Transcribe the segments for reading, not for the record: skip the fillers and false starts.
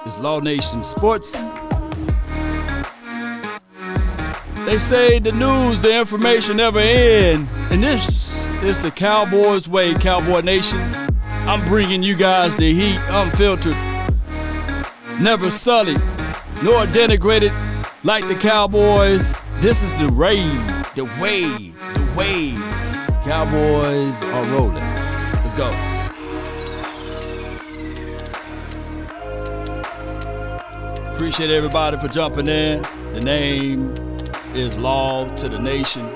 This is Law Nation Sports. They say the news, the information never ends. And this is the Cowboys way, Cowboy Nation. I'm bringing you guys the heat, unfiltered, never sullied, nor denigrated like the Cowboys. This is the rave, the wave. Cowboys are rolling. Let's go. Appreciate everybody for jumping in. The name is Law to the Nation.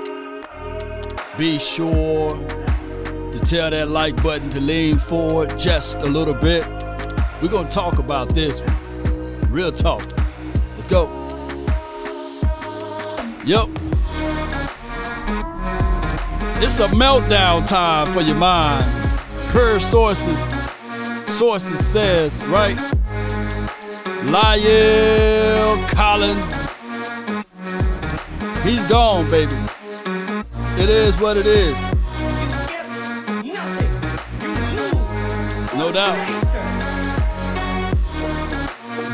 Be sure to tell that like button to lean forward just a little bit. We're going to talk about this one. Real talk. Let's go. Yep. It's a meltdown time for your mind. Per sources says, right? Lyle Collins. He's gone, baby. It is what it is. No doubt.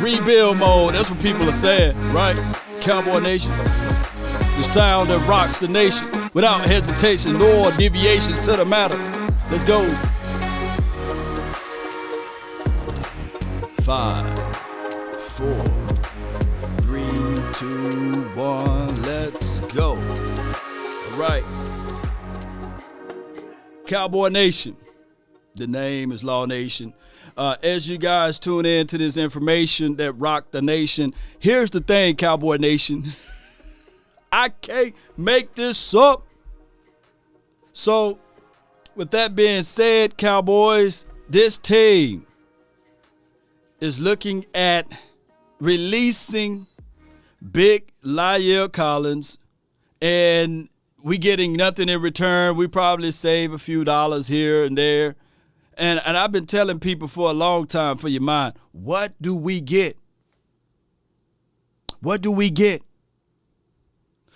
Rebuild mode, that's what people are saying, right? Cowboy Nation. The sound that rocks the nation without hesitation nor deviations to the matter. Let's go. 5, 4, 3, 2, 1, let's go. All right. Cowboy Nation. The name is Law Nation. As you guys tune in to this information that rocked the nation, here's the thing, Cowboy Nation. I can't make this up. So, with that being said, Cowboys, this team is looking at releasing big Lyle Collins, and we getting nothing in return. We probably save a few dollars here and there. And I've been telling people for a long time, for your mind, what do we get? What do we get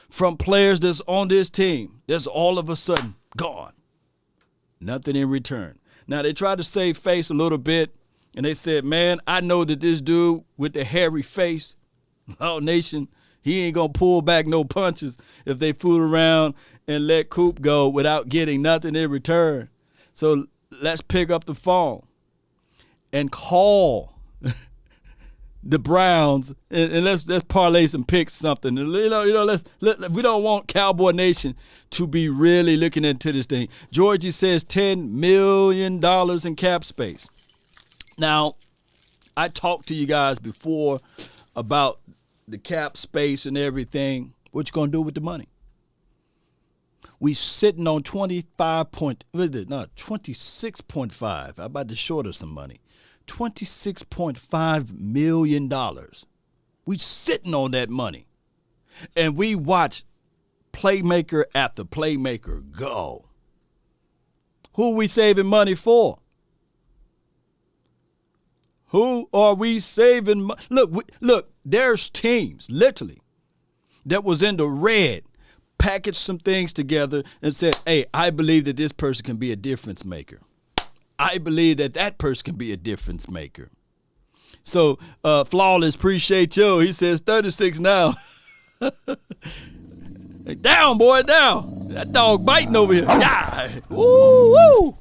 from players that's on this team that's all of a sudden gone? Nothing in return. Now, they tried to save face a little bit, and they said, man, I know that this dude with the hairy face, Law Nation, he ain't going to pull back no punches if they fool around and let Coop go without getting nothing in return. So let's pick up the phone and call the Browns and let's parlay some picks, something. We don't want Cowboy Nation to be really looking into this thing. Georgie says $10 million in cap space. Now, I talked to you guys before about the cap space and everything. What you gonna do with the money? We sitting on 26.5. How about to short us some money? $26.5 million. We sitting on that money. And we watch playmaker after playmaker go. Who are we saving money for? Who are we saving? Look, there's teams, literally, that was in the red, packaged some things together and said, hey, I believe that this person can be a difference maker. I believe that that person can be a difference maker. So, Flawless, appreciate you. He says 36 now. Down, boy, down. That dog biting over here. Yeah. Woo, woo.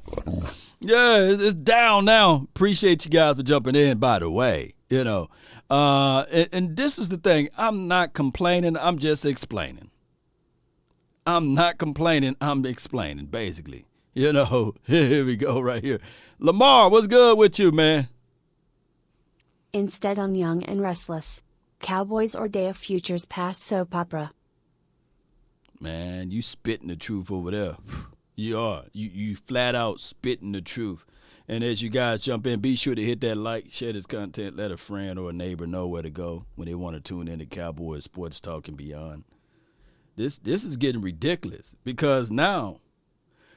Yeah, it's down now. Appreciate you guys for jumping in, by the way. You know, and this is the thing. I'm not complaining. I'm just explaining. I'm not complaining. I'm explaining, basically. You know, here we go right here. Lamar, what's good with you, man? Instead on Young and Restless. Cowboys or Day of Futures Past soap opera. Man, you spitting the truth over there. You are. You flat out spitting the truth. And as you guys jump in, be sure to hit that like, share this content, let a friend or a neighbor know where to go when they want to tune in to Cowboys Sports Talk and beyond. This is getting ridiculous because now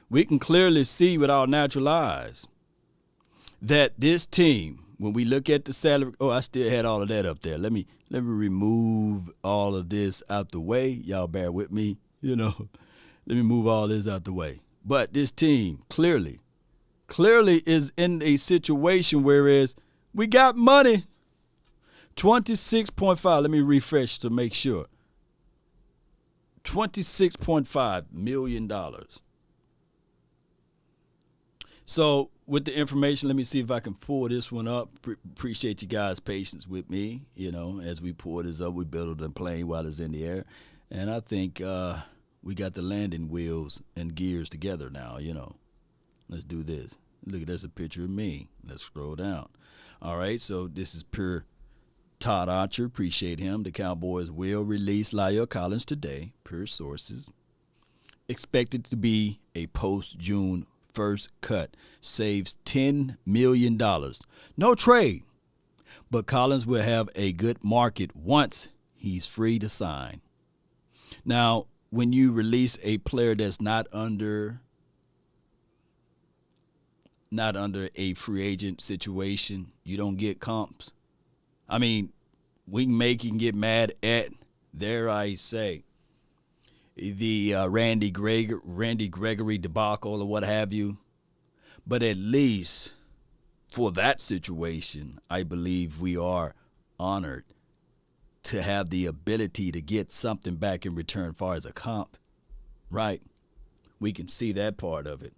we can clearly see with our natural eyes that this team, when we look at the salary, I still had all of that up there. Let me remove all of this out the way. Y'all bear with me, you know. Let me move all this out the way. But this team clearly is in a situation whereas we got money. $26.5. Let me refresh to make sure. $26.5 million. So with the information, let me see if I can pull this one up. Appreciate you guys' patience with me. As we pull this up, we build the plane while it's in the air. And I think we got the landing wheels and gears together now, Let's do this. Look, there's a picture of me. Let's scroll down. All right, so this is per Todd Archer. Appreciate him. The Cowboys will release La'el Collins today, per sources. Expected to be a post-June first cut. Saves $10 million. No trade, but Collins will have a good market once he's free to sign. Now, when you release a player that's not under a free agent situation, you don't get comps. I mean, we can get mad at, dare I say, the Randy Gregory debacle or what have you. But at least for that situation, I believe we are honored to have the ability to get something back in return as far as a comp, right? We can see that part of it.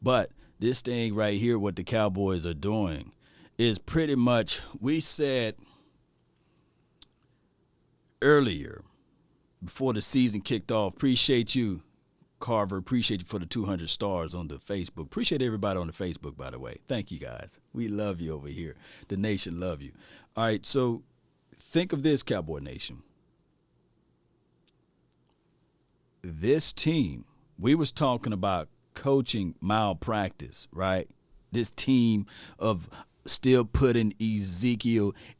But this thing right here, what the Cowboys are doing, is pretty much, we said earlier, before the season kicked off, appreciate you, Carver. Appreciate you for the 200 stars on the Facebook. Appreciate everybody on the Facebook, by the way. Thank you, guys. We love you over here. The nation love you. All right, so think of this, Cowboy Nation. This team, we was talking about coaching malpractice, right? This team of still putting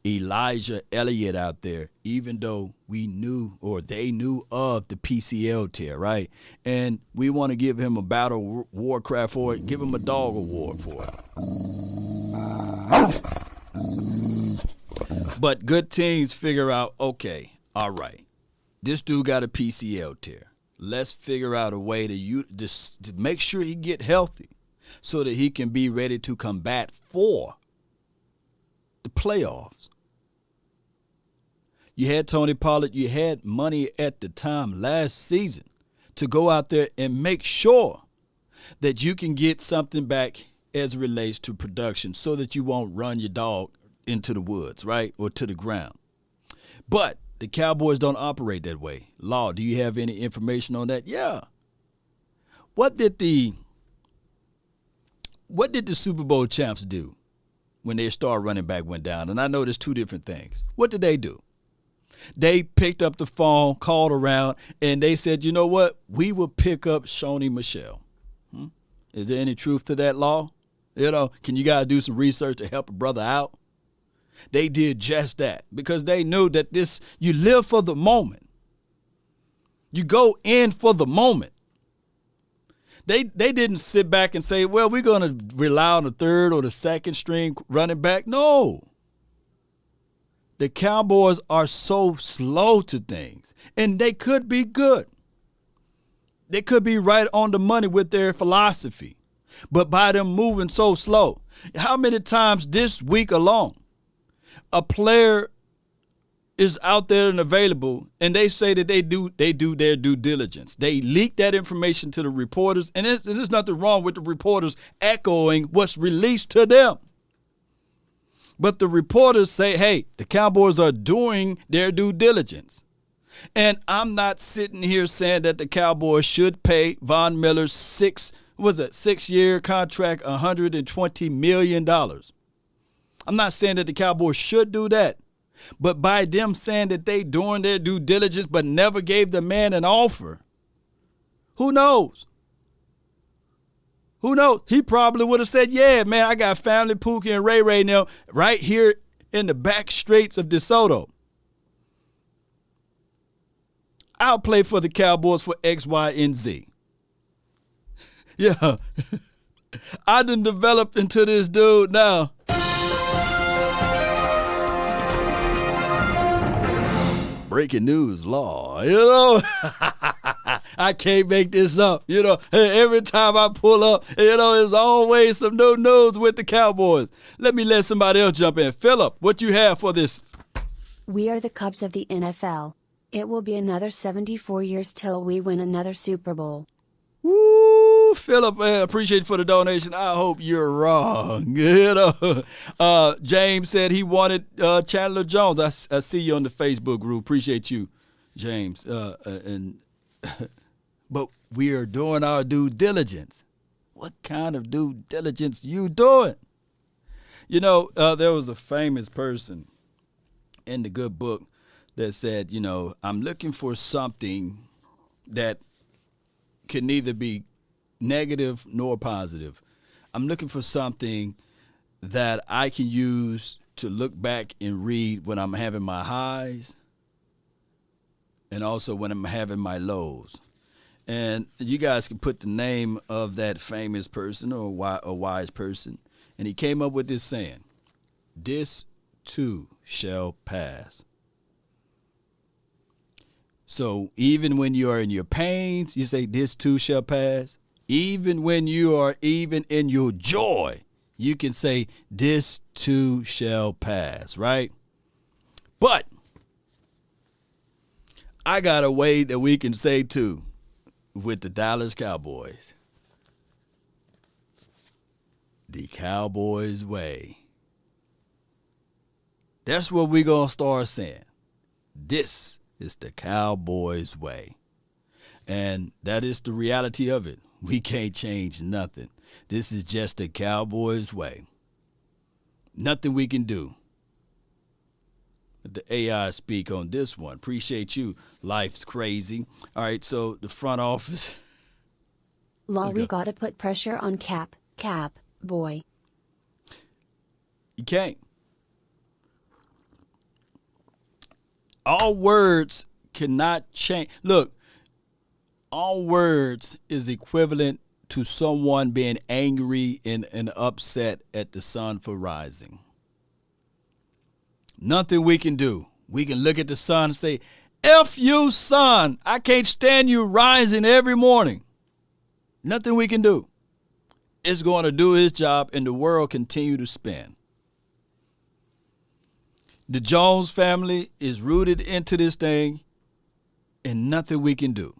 Elijah Elliott out there, even though we knew, or they knew of, the PCL tear, right? And we want to give him a Battle Warcraft for it, give him a dog award for it. But good teams figure out, okay, all right, this dude got a PCL tear. Let's figure out a way to make sure he get healthy so that he can be ready to combat for the playoffs. You had Tony Pollard. You had money at the time last season to go out there and make sure that you can get something back as it relates to production so that you won't run your dog into the woods, right, or to the ground. But the Cowboys don't operate that way. Law, do you have any information on that? Yeah. What did the Super Bowl champs do when their star running back went down? And I know there's two different things. What did they do? They picked up the phone, called around, and they said, you know what? We will pick up Shoney Michel. Is there any truth to that, Law? Can you guys do some research to help a brother out? They did just that because they knew that you live for the moment. You go in for the moment. They didn't sit back and say, well, we're going to rely on the third or the second string running back. No. The Cowboys are so slow to things, and they could be good. They could be right on the money with their philosophy. But by them moving so slow, how many times this week alone, a player is out there and available, and they say that they do their due diligence. They leak that information to the reporters, and there's nothing wrong with the reporters echoing what's released to them. But the reporters say, hey, the Cowboys are doing their due diligence. And I'm not sitting here saying that the Cowboys should pay Von Miller's 6-year contract $120 million. I'm not saying that the Cowboys should do that. But by them saying that they doing their due diligence but never gave the man an offer, who knows? Who knows? He probably would have said, yeah, man, I got family, Pookie and Ray Ray now right here in the back streets of DeSoto. I'll play for the Cowboys for X, Y, and Z. Yeah. I done developed into this dude now. Breaking news, Law, I can't make this up. Every time I pull up, there's always some new news with the Cowboys. Let somebody else jump in. Philip, what you have for this We are the Cubs of the NFL. It will be another 74 years till we win another Super Bowl. Woo, Philip, appreciate it for the donation. I hope you're wrong. James said he wanted Chandler Jones. I see you on the Facebook group. Appreciate you, James. But we are doing our due diligence. What kind of due diligence you doing? You know, there was a famous person in the good book that said, you know, I'm looking for something that can neither be negative nor positive. I'm looking for something that I can use to look back and read when I'm having my highs and also when I'm having my lows. And you guys can put the name of that famous person or a wise person. And he came up with this saying, this too shall pass. So even when you are in your pains, you say, this too shall pass. Even when you are even in your joy, you can say, this too shall pass, right? But I got a way that we can say too with the Dallas Cowboys. The Cowboys way. That's what we're going to start saying. This is the Cowboys way. And that is the reality of it. We can't change nothing. This is just the Cowboys way. Nothing we can do. Let the AI speak on this one. Appreciate you. Life's crazy. All right, so the front office. Law, we gotta put pressure on Cap, boy. You can't. All words cannot change. Look, all words is equivalent to someone being angry and upset at the sun for rising. Nothing we can do. We can look at the sun and say, F you, sun. I can't stand you rising every morning. Nothing we can do. It's going to do its job and the world continue to spin. The Jones family is rooted into this thing and nothing we can do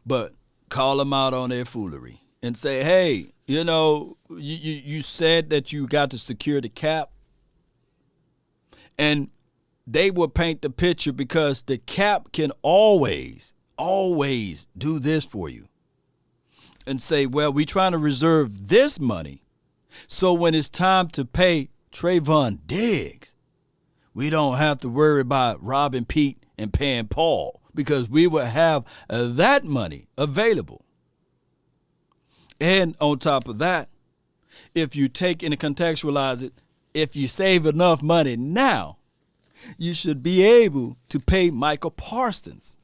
but call them out on their foolery and say, hey, you know, you said that you got to secure the cap. And they will paint the picture because the cap can always do this for you. And say, well, we're trying to reserve this money so when it's time to pay Trayvon Diggs, we don't have to worry about robbing Pete and paying Paul because we will have that money available. And on top of that, if you take and contextualize it, if you save enough money now, you should be able to pay Michael Parsons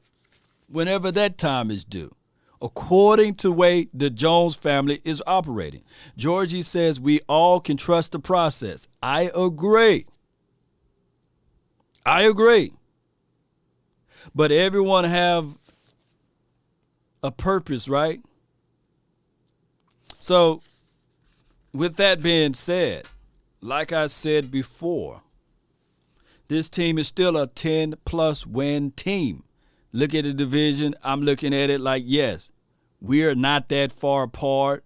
whenever that time is due, according to the way the Jones family is operating. Georgie says we all can trust the process. I agree. But everyone have a purpose, right? So with that being said, like I said before, this team is still a 10-plus win team. Look at the division. I'm looking at it like, yes, we are not that far apart,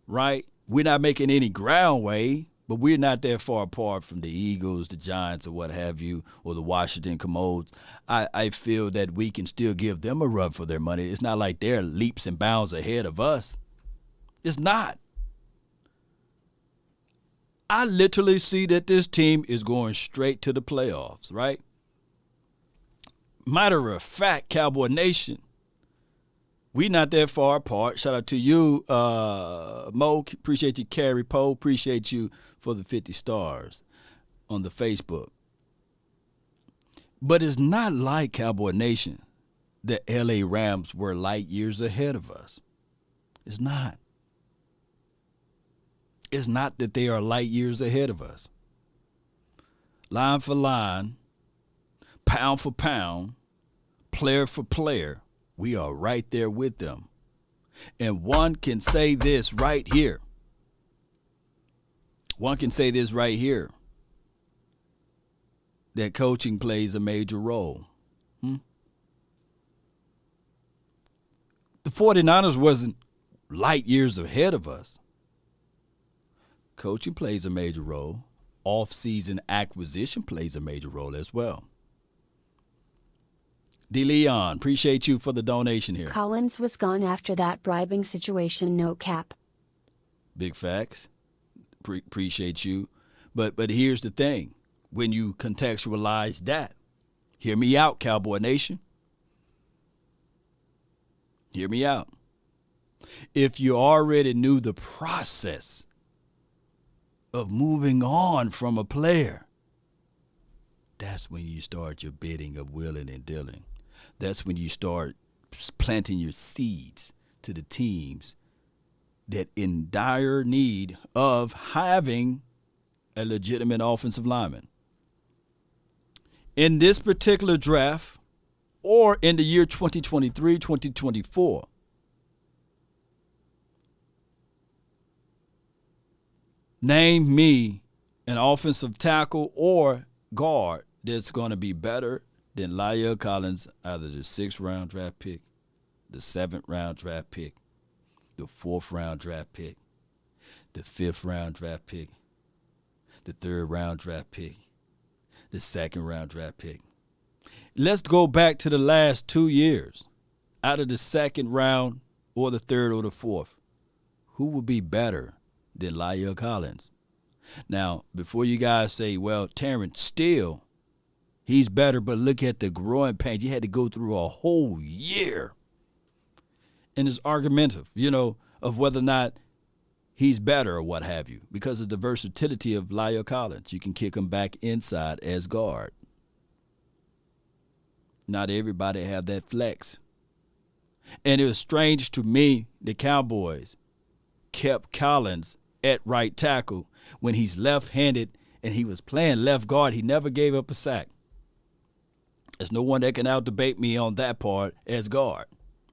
right? We're not making any ground way, but we're not that far apart from the Eagles, the Giants, or what have you, or the Washington Commodes. I feel that we can still give them a run for their money. It's not like they're leaps and bounds ahead of us. It's not. I literally see that this team is going straight to the playoffs, right? Matter of fact, Cowboy Nation, we not that far apart. Shout out to you, Mo. Appreciate you, Carrie Poe. Appreciate you for the 50 stars on the Facebook. But it's not like Cowboy Nation that LA Rams were light years ahead of us. It's not. It's not that they are light years ahead of us. Line for line, pound for pound, player for player, we are right there with them. And one can say this right here. that coaching plays a major role. The 49ers wasn't light years ahead of us. Coaching plays a major role. Off-season acquisition plays a major role as well. DeLeon, appreciate you for the donation here. Collins was gone after that bribing situation, no cap. Big facts. Appreciate you. But here's the thing. When you contextualize that, hear me out, Cowboy Nation. Hear me out. If you already knew the process of moving on from a player, that's when you start your bidding of willing and dealing. That's when you start planting your seeds to the teams that in dire need of having a legitimate offensive lineman. In this particular draft, or in the year 2023, 2024, name me an offensive tackle or guard that's going to be better than La'el Collins, either the 6th round draft pick, the 7th round draft pick, the 4th round draft pick, the 5th round draft pick, the 3rd round draft pick, the 2nd round draft pick. Let's go back to the last 2 years. Out of the 2nd round or the 3rd or the 4th, who would be better than La'el Collins? Now, before you guys say, well, Terrence Steele, he's better, but look at the growing pains. He had to go through a whole year. And it's argumentative, of whether or not he's better or what have you, because of the versatility of La'el Collins. You can kick him back inside as guard. Not everybody have that flex. And it was strange to me the Cowboys kept Collins at right tackle when he's left-handed and he was playing left guard. He never gave up a sack. There's no one that can out-debate me on that part as guard,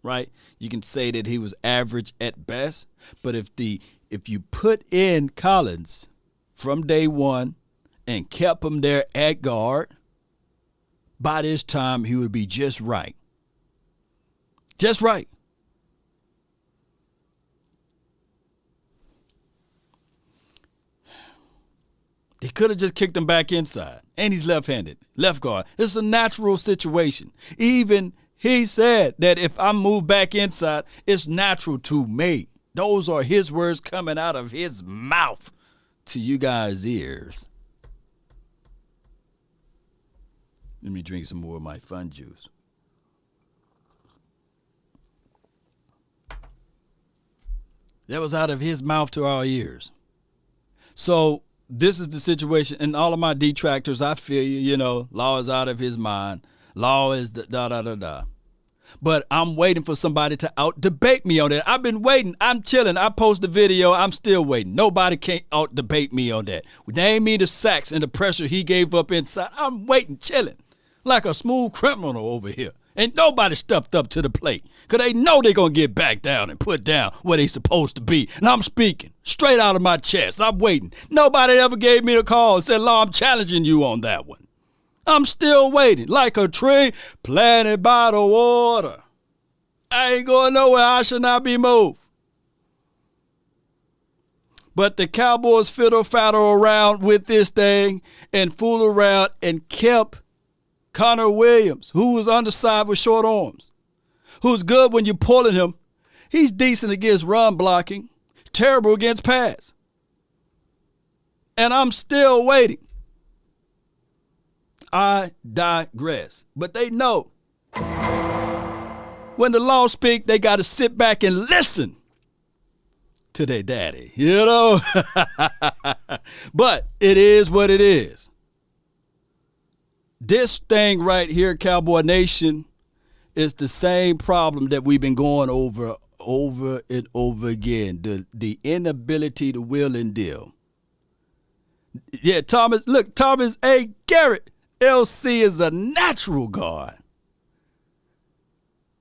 right? You can say that he was average at best, but if you put in Collins from day one and kept him there at guard, by this time he would be just right. Just right. He could have just kicked him back inside. And he's left-handed, left guard. It's a natural situation. Even he said that if I move back inside, it's natural to me. Those are his words coming out of his mouth to you guys' ears. Let me drink some more of my fun juice. That was out of his mouth to our ears. So this is the situation, and all of my detractors, I feel you, Law is out of his mind. Law is da-da-da-da. But I'm waiting for somebody to out-debate me on that. I've been waiting. I'm chilling. I post the video. I'm still waiting. Nobody can out-debate me on that. Name me the sacks and the pressure he gave up inside. I'm waiting, chilling, like a smooth criminal over here. Ain't nobody stepped up to the plate because they know they're going to get back down and put down where they supposed to be. And I'm speaking straight out of my chest. I'm waiting. Nobody ever gave me a call and said, Law, I'm challenging you on that one. I'm still waiting like a tree planted by the water. I ain't going nowhere. I should not be moved. But the Cowboys fiddle-faddle around with this thing and fool around and kept Connor Williams, who was undersized with short arms, who's good when you're pulling him. He's decent against run blocking, terrible against pass. And I'm still waiting. I digress. But they know when the Law speak, they got to sit back and listen to their daddy, But it is what it is. This thing right here, Cowboy Nation, is the same problem that we've been going over and over again. The inability to will and deal. Yeah, Thomas A. Garrett, LC is a natural guard.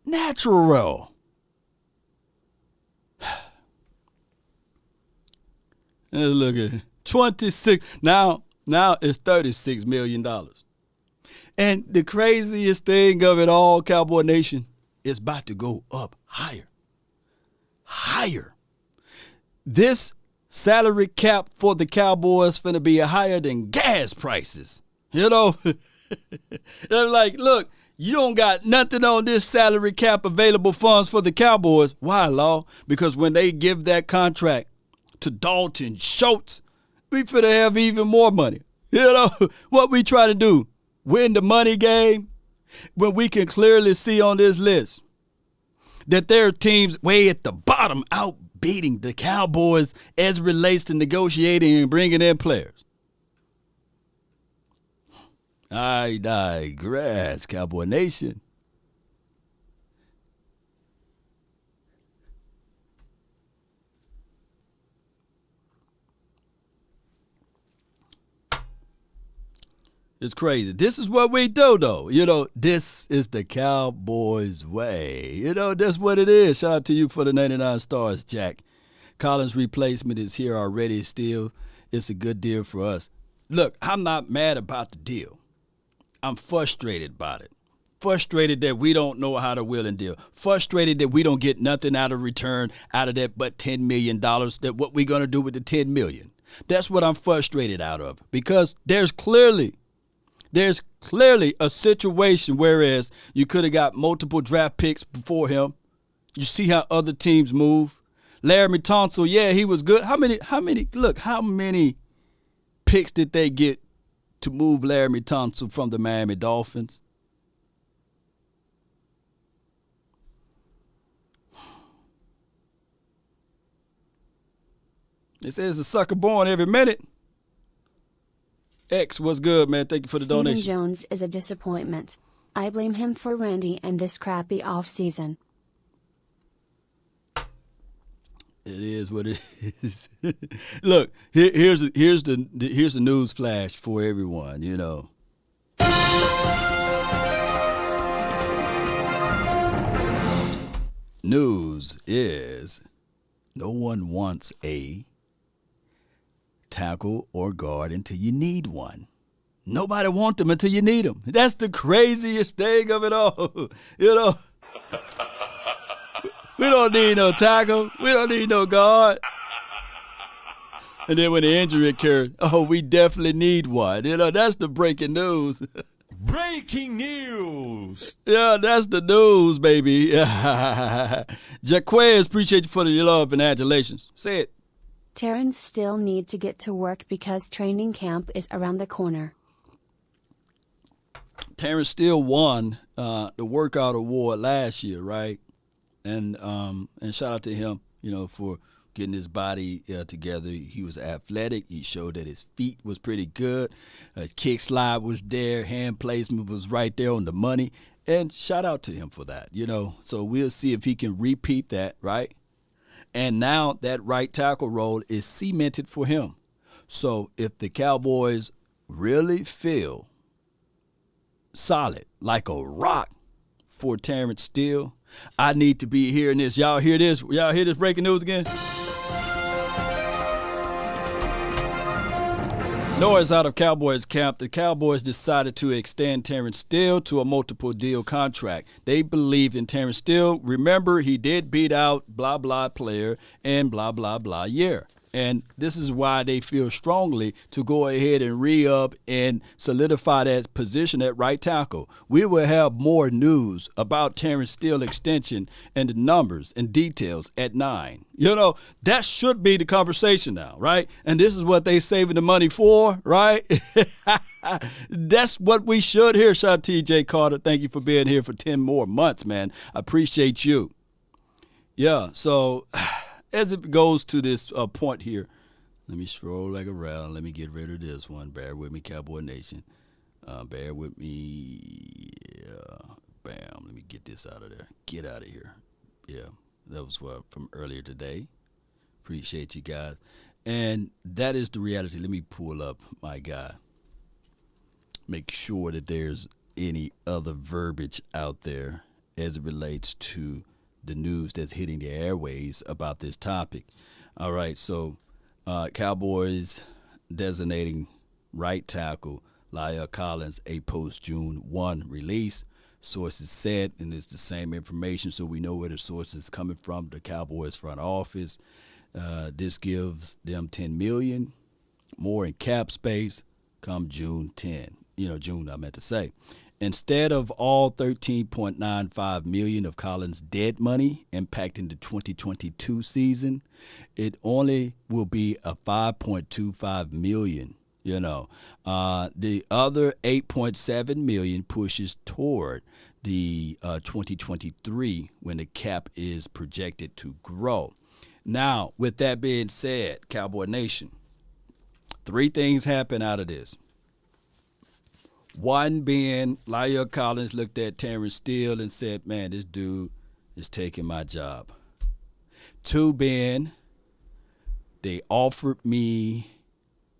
Natural. Let's look at it. 26. Now it's $36 million. And the craziest thing of it all, Cowboy Nation, is about to go up higher. Higher. This salary cap for the Cowboys finna be higher than gas prices. You know? They're like, look, you don't got nothing on this salary cap available funds for the Cowboys. Why, Law? Because when they give that contract to Dalton Schultz, we finna have even more money. You know, what we try to do, win the money game, when we can clearly see on this list that there are teams way at the bottom outbeating the Cowboys as it relates to negotiating and bringing in players. I digress, Cowboy Nation. It's crazy. This is what we do, though. You know, this is the Cowboys way. You know, that's what it is. Shout out to you for the 99 stars, Jack. Collins' replacement is here already still. It's a good deal for us. Look, I'm not mad about the deal. I'm frustrated about it. Frustrated that we don't know how to will and deal. Frustrated that we don't get nothing out of return out of that but $10 million. That what we going to do with the $10 million. That's what I'm frustrated out of. Because there's clearly a situation whereas you could have got multiple draft picks before him. You see how other teams move. Laremy Tunsil, yeah, he was good. How many picks did they get to move Laremy Tunsil from the Miami Dolphins? It says a sucker born every minute. X, what's good, man? Thank you for the donation. Stephen Jones is a disappointment. I blame him for Randy and this crappy offseason. It is what it is. Look, here's the news flash for everyone. You know, news is no one wants a tackle or guard until you need one. Nobody wants them until you need them. That's the craziest thing of it all. You know. We don't need no tackle. We don't need no guard. And then when the injury occurred, we definitely need one. You know, that's the breaking news. Breaking news. Yeah, that's the news, baby. Jaquez, appreciate you for the love and adulations. Say it. Terrence still need to get to work because training camp is around the corner. Terrence Steele won the workout award last year, right? And shout out to him, you know, for getting his body together. He was athletic. He showed that his feet was pretty good. Kick slide was there. Hand placement was right there on the money. And shout out to him for that, you know. So we'll see if he can repeat that, right? And now that right tackle role is cemented for him. So if the Cowboys really feel solid, like a rock for Terrence Steele, I need to be hearing this. Y'all hear this? Y'all hear this breaking news again? Noise out of Cowboys camp. The Cowboys decided to extend Terrence Steele to a multiple deal contract. They believe in Terrence Steele. Remember, he did beat out blah, blah player and blah, blah, blah year. And this is why they feel strongly to go ahead and re-up and solidify that position at right tackle. We will have more news about Terrence Steele extension and the numbers and details at 9. You know, that should be the conversation now, right? And this is what they saving the money for, right? That's what we should hear. Shout out to TJ Carter. Thank you for being here for 10 more months, man. I appreciate you. Yeah, so as it goes to this point here, let me scroll back around. Let me get rid of this one. Bear with me, Cowboy Nation. Bear with me. Bam. Let me get this out of there. Get out of here. Yeah, that was from earlier today. Appreciate you guys. And that is the reality. Let me pull up my guy. Make sure that there's any other verbiage out there as it relates to the news that's hitting the airways about this topic. All right, so Cowboys designating right tackle La'el Collins, a post-June 1 release. Sources said, and it's the same information, so we know where the source is coming from, the Cowboys front office. This gives them $10 million more in cap space come June 10. June, I meant to say. Instead of all $13.95 million of Collins' dead money impacting the 2022 season, it only will be a $5.25 million. The other $8.7 million pushes toward the 2023 when the cap is projected to grow. Now, with that being said, Cowboy Nation, 3 things happen out of this. One being La'el Collins looked at Terrence Steele and said, man, this dude is taking my job. 2 being they offered me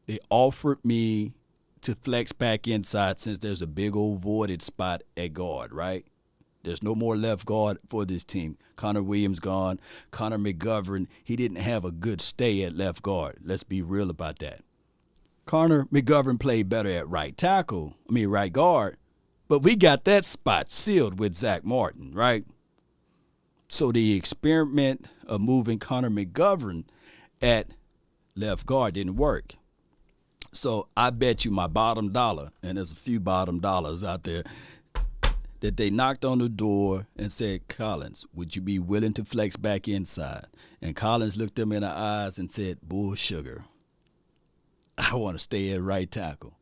to flex back inside since there's a big old voided spot at guard, right? There's no more left guard for this team. Connor Williams gone. Connor McGovern, he didn't have a good stay at left guard. Let's be real about that. Connor McGovern played better at right guard, but we got that spot sealed with Zach Martin, right? So the experiment of moving Connor McGovern at left guard didn't work. So I bet you my bottom dollar, and there's a few bottom dollars out there, that they knocked on the door and said, Collins, would you be willing to flex back inside? And Collins looked them in the eyes and said, bull sugar. I want to stay at right tackle.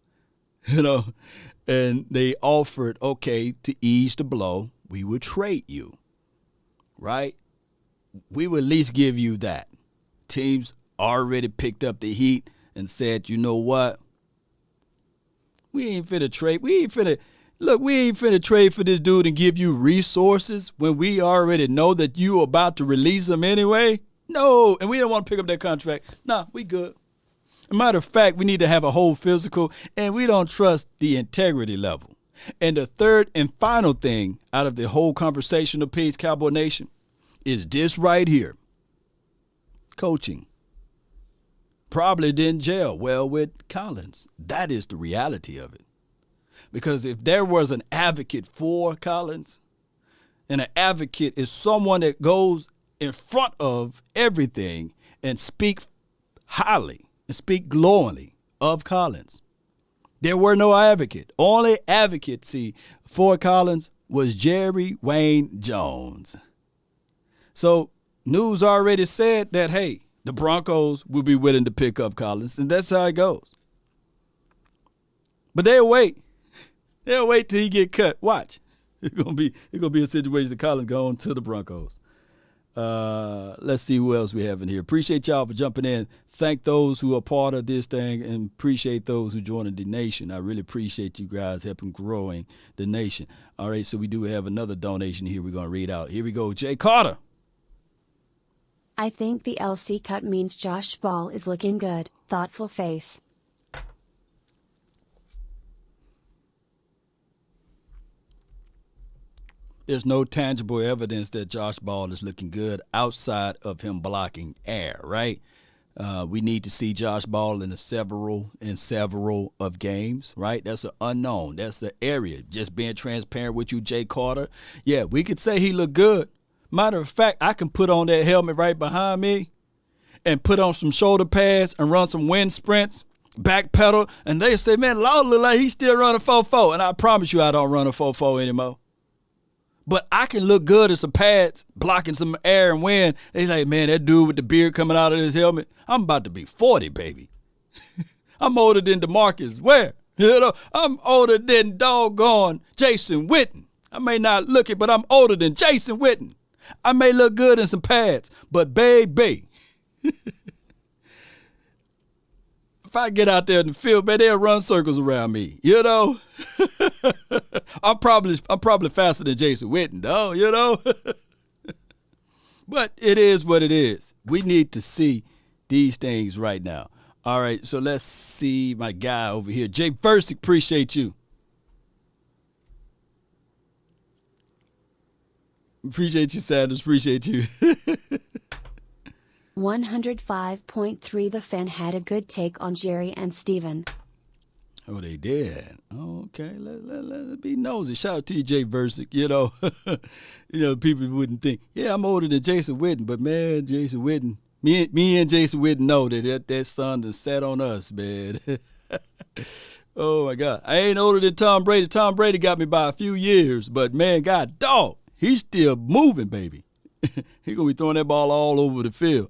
And they offered, okay, to ease the blow, we would trade you, right? We would at least give you that. Teams already picked up the heat and said, you know what? We ain't finna trade. We ain't finna trade for this dude and give you resources when we already know that you are about to release him anyway. No, and we don't want to pick up that contract. Nah, we good. As a matter of fact, we need to have a whole physical, and we don't trust the integrity level. And the third and final thing out of the whole conversation of Peace Cowboy Nation is this right here. Coaching. Probably didn't gel well with Collins. That is the reality of it. Because if there was an advocate for Collins, and an advocate is someone that goes in front of everything and speak highly and speak glowingly of Collins, there were no advocate. Only advocacy for Collins was Jerry Wayne Jones. So news already said that, hey, the Broncos will be willing to pick up Collins, and that's how it goes. But they'll wait. They'll wait till he get cut. Watch. It's gonna be a situation that Collins going to the Broncos. Let's see who else we have in here. Appreciate y'all for jumping in. Thank those who are part of this thing, and appreciate those who joined the nation. I really appreciate you guys helping growing the nation. All right, so we do have another donation here we're going to read out. Here we go. Jay Carter. I think the LC cut means Josh Ball is looking good. Thoughtful face. There's no tangible evidence that Josh Ball is looking good outside of him blocking air, right? We need to see Josh Ball in several of games, right? That's an unknown. That's an area. Just being transparent with you, Jay Carter. Yeah, we could say he looked good. Matter of fact, I can put on that helmet right behind me and put on some shoulder pads and run some wind sprints, back pedal, and they say, man, Law look like he's still running 4.4. And I promise you I don't run a 4.4 anymore. But I can look good in some pads, blocking some air and wind. They like, man, that dude with the beard coming out of his helmet, I'm about to be 40, baby. I'm older than DeMarcus Ware. I'm older than doggone Jason Witten. I may not look it, but I'm older than Jason Witten. I may look good in some pads, but baby, if I get out there in the field, man, they'll run circles around me, I'm probably faster than Jason Witten, though, But it is what it is. We need to see these things right now. All right, so let's see my guy over here. Jay Versick, appreciate you. Appreciate you, Sanders. Appreciate you. 105.3 The Fan had a good take on Jerry and Steven. Oh, they did. Okay, let be nosy. Shout out to you, Jay Versick. People wouldn't think, yeah, I'm older than Jason Witten, but man, Jason Witten, me and Jason Witten know that son done sat on us, man. Oh my God, I ain't older than Tom Brady. Tom Brady got me by a few years, but man, God dog, he's still moving, baby. He gonna be throwing that ball all over the field.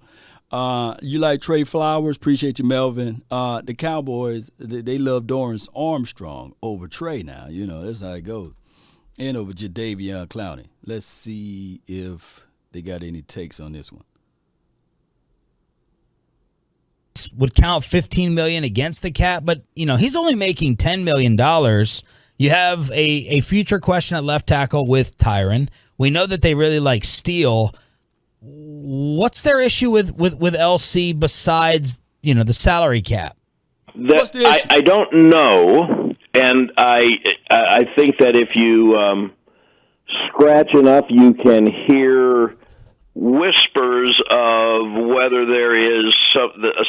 You like Trey Flowers? Appreciate you, Melvin. The Cowboys, they love Dorrance Armstrong over Trey now. That's how it goes. And over Jadeveon Clowney. Let's see if they got any takes on this one. Would count $15 million against the cap, but he's only making $10 million. You have a future question at left tackle with Tyron. We know that they really like Steele. What's their issue with LC besides the salary cap? What's the issue? I don't know, and I think that if you scratch enough, you can hear whispers of whether there is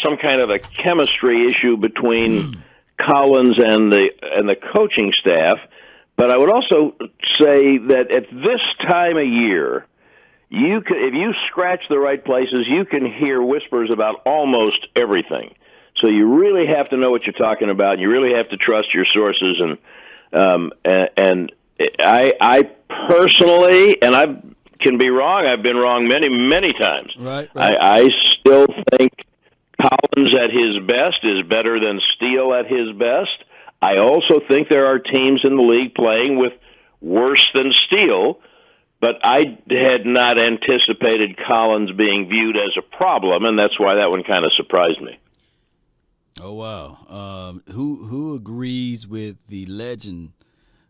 some kind of a chemistry issue between Collins and the coaching staff. But I would also say that at this time of year, if you scratch the right places, you can hear whispers about almost everything. So you really have to know what you're talking about. You really have to trust your sources. And I personally, and I can be wrong. I've been wrong many, many times. Right. I still think Collins at his best is better than Steele at his best. I also think there are teams in the league playing with worse than Steele. But I had not anticipated Collins being viewed as a problem, and that's why that one kind of surprised me. Oh, wow. Who agrees with the legend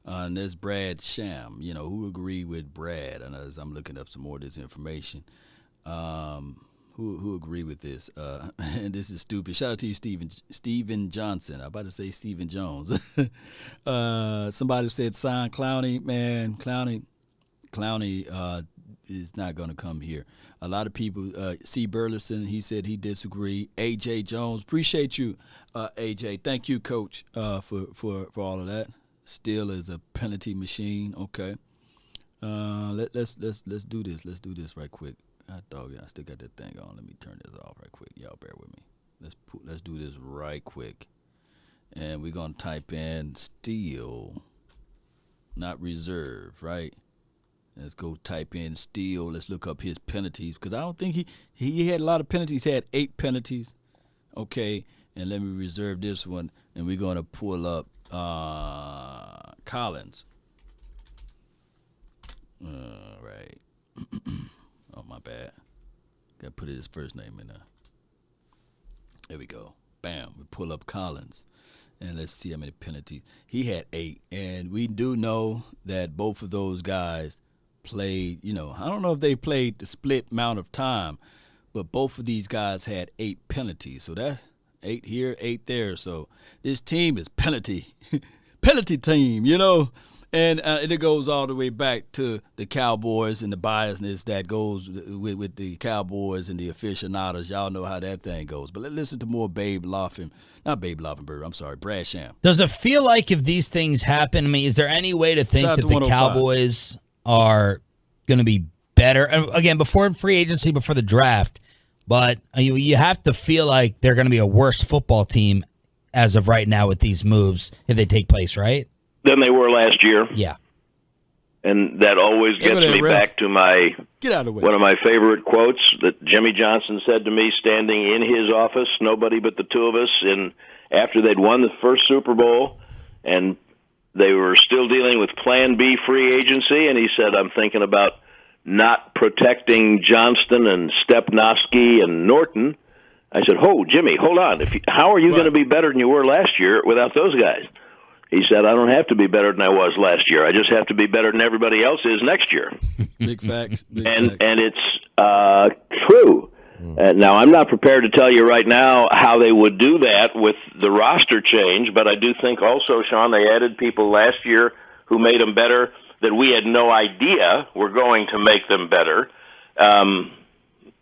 on this Brad Sham? Who agree with Brad? And as I'm looking up some more of this information, who agree with this? And this is stupid. Shout out to you, Steven Johnson. I'm about to say Stephen Jones. Somebody said sign Clowney. Man, Clowney is not going to come here. A lot of people, C. Burleson, he said he disagreed. A.J. Jones, appreciate you, A.J. Thank you, Coach, for all of that. Still is a penalty machine. Okay, let's do this. Let's do this right quick. I still got that thing on. Let me turn this off right quick. Y'all bear with me. Let's do this right quick, and we're gonna type in Steele, not reserve, right? Let's go type in Steele. Let's look up his penalties because I don't think he had a lot of penalties. He had 8 penalties. Okay, and let me reserve this one, and we're going to pull up Collins. Right. Oh, my bad. Got to put his first name in there. There we go. Bam. We pull up Collins. And let's see how many penalties. He had 8. And we do know that both of those guys played, I don't know if they played the split amount of time, but both of these guys had 8 penalties. So that's 8 here, 8 there. So this team is penalty team, And it goes all the way back to the Cowboys and the biasness that goes with the Cowboys and the aficionados. Y'all know how that thing goes. But let's listen to more Brad Sham. Does it feel like if these things happen, is there any way to think that the Cowboys are going to be better? Again, before free agency, before the draft, but you have to feel like they're going to be a worse football team as of right now with these moves if they take place, right? Than they were last year. Yeah. And that always gets me back to one of my favorite quotes that Jimmy Johnson said to me standing in his office, nobody but the two of us, after they'd won the first Super Bowl, and they were still dealing with Plan B free agency, and he said, I'm thinking about not protecting Johnston and Stepnoski and Norton. I said, Jimmy, hold on. How are you going to be better than you were last year without those guys? He said, I don't have to be better than I was last year. I just have to be better than everybody else is next year. Big facts. And it's true. Now, I'm not prepared to tell you right now how they would do that with the roster change, but I do think also, Sean, they added people last year who made them better that we had no idea were going to make them better.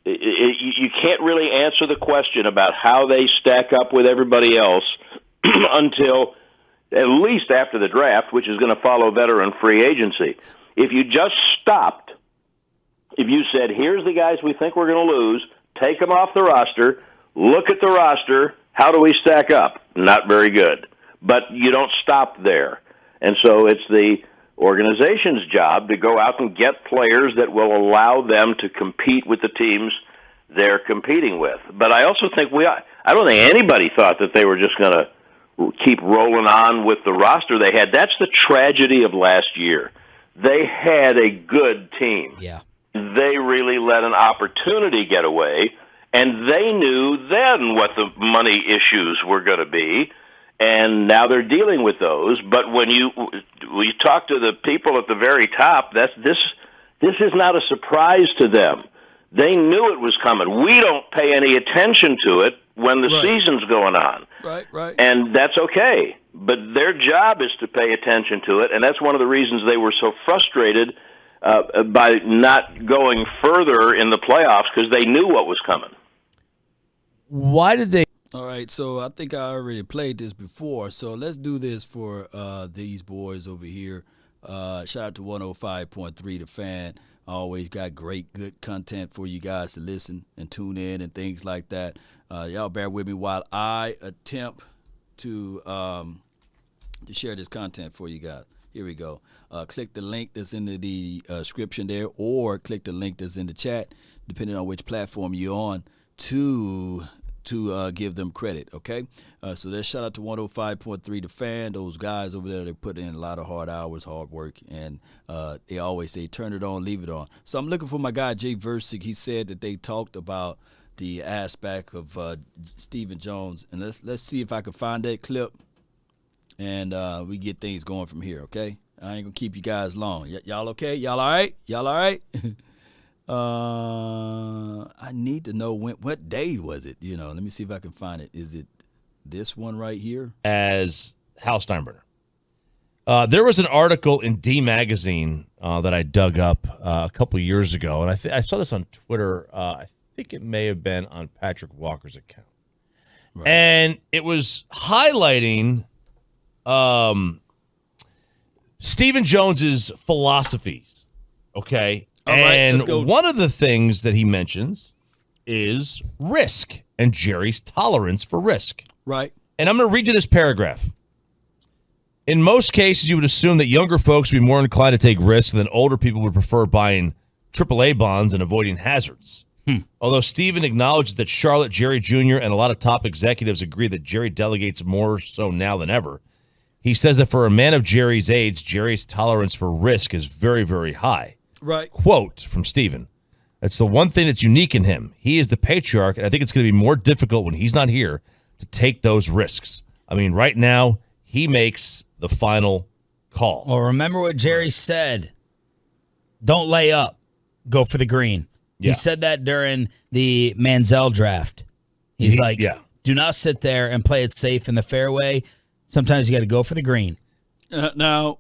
You can't really answer the question about how they stack up with everybody else until at least after the draft, which is going to follow veteran free agency. If you just stopped, if you said, here's the guys we think we're going to lose, take them off the roster, look at the roster, how do we stack up? Not very good. But you don't stop there. And so it's the organization's job to go out and get players that will allow them to compete with the teams they're competing with. But I also think I don't think anybody thought that they were just going to keep rolling on with the roster they had. That's the tragedy of last year. They had a good team. Yeah. They really let an opportunity get away, and they knew then what the money issues were going to be, and now they're dealing with those. But when you talk to the people at the very top, this is not a surprise to them. They knew it was coming. We don't pay any attention to it when the season's going on. Right. And that's okay. But their job is to pay attention to it, and that's one of the reasons they were so frustrated by not going further in the playoffs, because they knew what was coming. Why did they? All right, so I think I already played this before, so let's do this for these boys over here. Shout out to 105.3 The Fan. Always got great, good content for you guys to listen and tune in and things like that. Y'all bear with me while I attempt to share this content for you guys. Here we go. Click the link that's in the description there, or click the link that's in the chat, depending on which platform you're on, to give them credit, okay? So let's shout out to 105.3 The Fan. Those guys over there, they put in a lot of hard hours, hard work, and they always say, turn it on, leave it on. So I'm looking for my guy, Jay Versick. He said that they talked about the aspect of Stephen Jones, and let's see if I can find that clip, and we get things going from here, okay? I ain't going to keep you guys long. Y'all okay? Y'all all right? Y'all all right? I need to know what day was it? Let me see if I can find it. Is it this one right here? As Hal Steinbrenner. There was an article in D Magazine that I dug up a couple years ago, and I saw this on Twitter. I think it may have been on Patrick Walker's account. Right. And it was highlighting Stephen Jones's philosophies, okay? All right, and one of the things that he mentions is risk and Jerry's tolerance for risk. Right. And I'm going to read you this paragraph. In most cases, you would assume that younger folks would be more inclined to take risks than older people would prefer buying AAA bonds and avoiding hazards. Although Stephen acknowledges that Charlotte, Jerry Jr., and a lot of top executives agree that Jerry delegates more so now than ever, he says that for a man of Jerry's age, Jerry's tolerance for risk is very, very high. Right. Quote from Stephen, "That's the one thing that's unique in him. He is the patriarch, and I think it's going to be more difficult when he's not here to take those risks. I mean, right now, he makes the final call." Well, remember what Jerry said. Don't lay up. Go for the green. Yeah. He said that during the Manziel draft. He's do not sit there and play it safe in the fairway. Sometimes you got to go for the green. Now,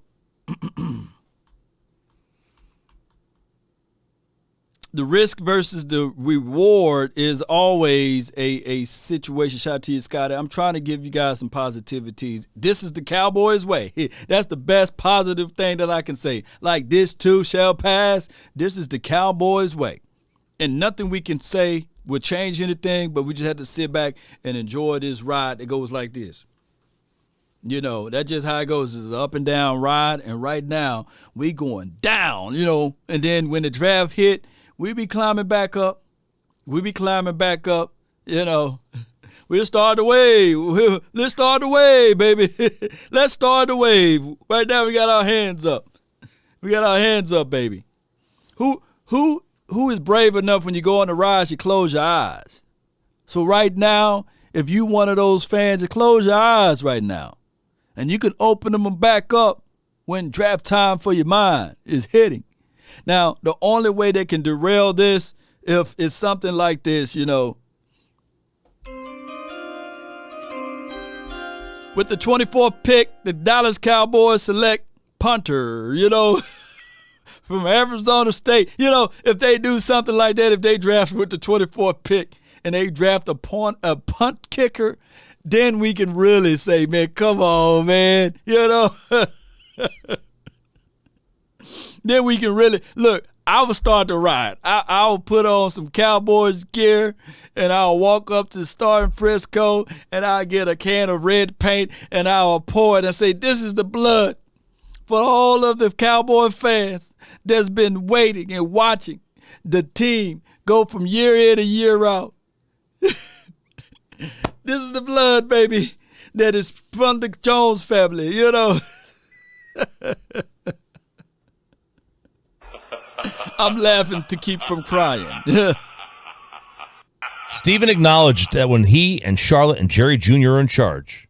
the risk versus the reward is always a situation. Shout out to you, Scotty. I'm trying to give you guys some positivities. This is the Cowboys way. That's the best positive thing that I can say. Like, this too shall pass. This is the Cowboys way. And nothing we can say will change anything, but we just have to sit back and enjoy this ride that goes like this. That's just how it goes. It's an up and down ride, and right now we going down, and then when the draft hit, we be climbing back up. We'll start the wave. Let's start the wave, baby. Let's start the wave. Right now we got our hands up. Baby. Who is brave enough when you go on the rise, you close your eyes? So right now, if you one of those fans, you close your eyes right now. And you can open them back up when draft time for your mind is hitting. Now, the only way they can derail this, if it's something like this, with the 24th pick, the Dallas Cowboys select punter, from Arizona State. If they do something like that, if they draft with the 24th pick and they draft a punt kicker, then we can really say, man, come on, man. You know? Then we can really look. I will start to ride. I'll put on some Cowboys gear and I'll walk up to the Star in Frisco and I'll get a can of red paint and I'll pour it and say, this is the blood for all of the Cowboy fans that's been waiting and watching the team go from year in and year out. This is the blood, baby, that is from the Jones family, you know. I'm laughing to keep from crying. Steven acknowledged that when he and Charlotte and Jerry Jr. are in charge,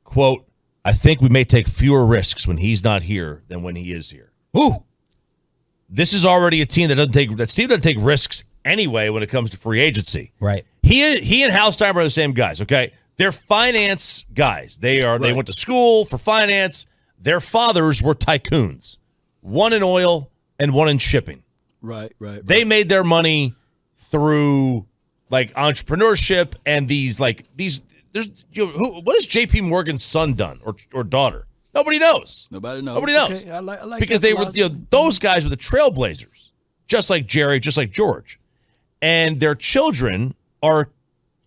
quote, I think we may take fewer risks when he's not here than when he is here. Ooh. This is already a team that Steve doesn't take risks anyway when it comes to free agency. Right. He and Halstein are the same guys, okay? They're finance guys. They went to school for finance. Their fathers were tycoons. One in oil and one in shipping. Right. They made their money through like entrepreneurship and what has JP Morgan's son done or daughter? Nobody knows. Nobody knows. Okay, I like because they were those guys were the trailblazers, just like Jerry, just like George. And their children are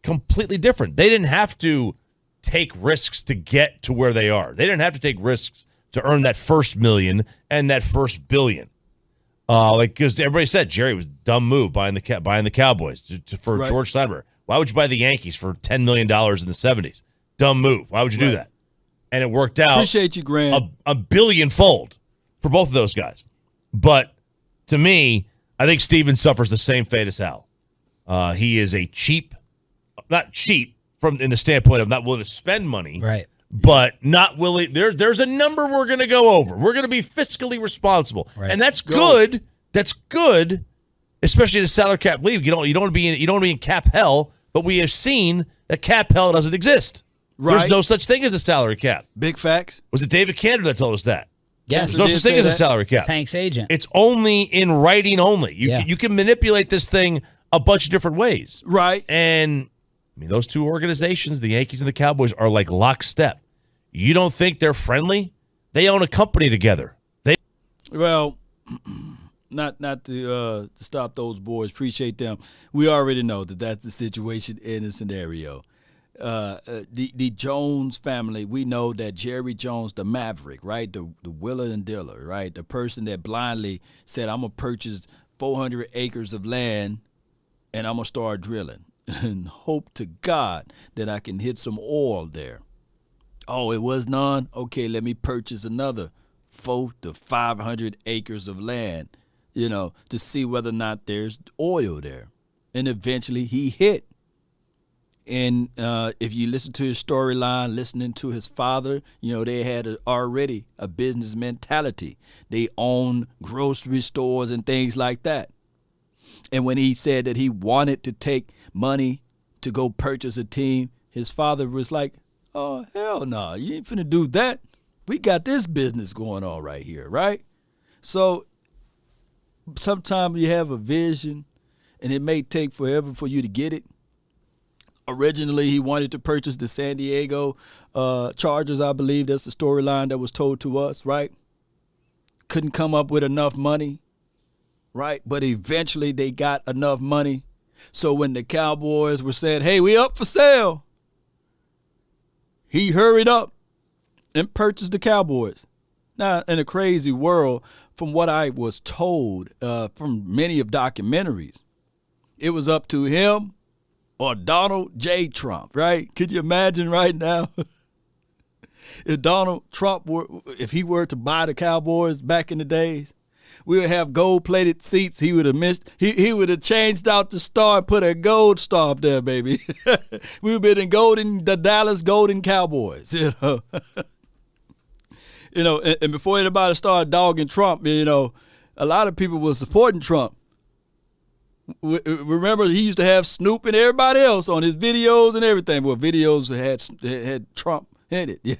completely different. They didn't have to take risks to get to where they are. They didn't have to take risks to earn that first million and that first billion. Because everybody said Jerry was a dumb move buying the Cowboys for right. George Steinbrenner. Why would you buy the Yankees for $10 million in the 70s? Dumb move. Why would you do that? And it worked out. Appreciate you, Grant. A billion-fold for both of those guys. But to me, I think Steven suffers the same fate as Al. He is a not cheap in the standpoint of not willing to spend money, Right. but not willing. There's a number we're going to go over. We're going to be fiscally responsible, Right. and that's good. That's good, especially in a salary cap league. You don't want to be in cap hell. But we have seen that cap hell doesn't exist. Right. There's no such thing as a salary cap. Big facts. Was it David Cantor that told us that? Yes. There's no such thing as a salary cap. Tank's agent. It's only in writing only. Yeah. You can manipulate this thing a bunch of different ways. Right. And I mean, those two organizations, the Yankees and the Cowboys, are like lockstep. You don't think they're friendly? They own a company together. Well, not to stop those boys. Appreciate them. We already know that that's the situation in the scenario. The Jones family, we know that Jerry Jones, the maverick, right? The wheeler and dealer, right? The person that blindly said, I'm going to purchase 400 acres of land and I'm going to start drilling and hope to God that I can hit some oil there. Oh, it was none? Okay, let me purchase another 400 to 500 acres of land, to see whether or not there's oil there. And eventually he hit. And if you listen to his storyline, listening to his father, they had already a business mentality. They own grocery stores and things like that. And when he said that he wanted to take money to go purchase a team, his father was like, oh, hell no, you ain't finna do that. We got this business going on right here, right? So sometimes you have a vision, and it may take forever for you to get it. Originally, he wanted to purchase the San Diego Chargers, I believe. That's the storyline that was told to us, right? Couldn't come up with enough money, right? But eventually they got enough money. So when the Cowboys were saying, hey, we up for sale, he hurried up and purchased the Cowboys. Now, in a crazy world, from what I was told from many of documentaries, it was up to him or Donald J. Trump, right? Could you imagine right now if Donald Trump if he were to buy the Cowboys back in the days? We would have gold-plated seats. He would have he would have changed out the star and put a gold star up there, baby. We would have been the Dallas Golden Cowboys, and before anybody started dogging Trump, a lot of people were supporting Trump. Remember, he used to have Snoop and everybody else on his videos and everything. Well, videos had Trump in it. Yeah.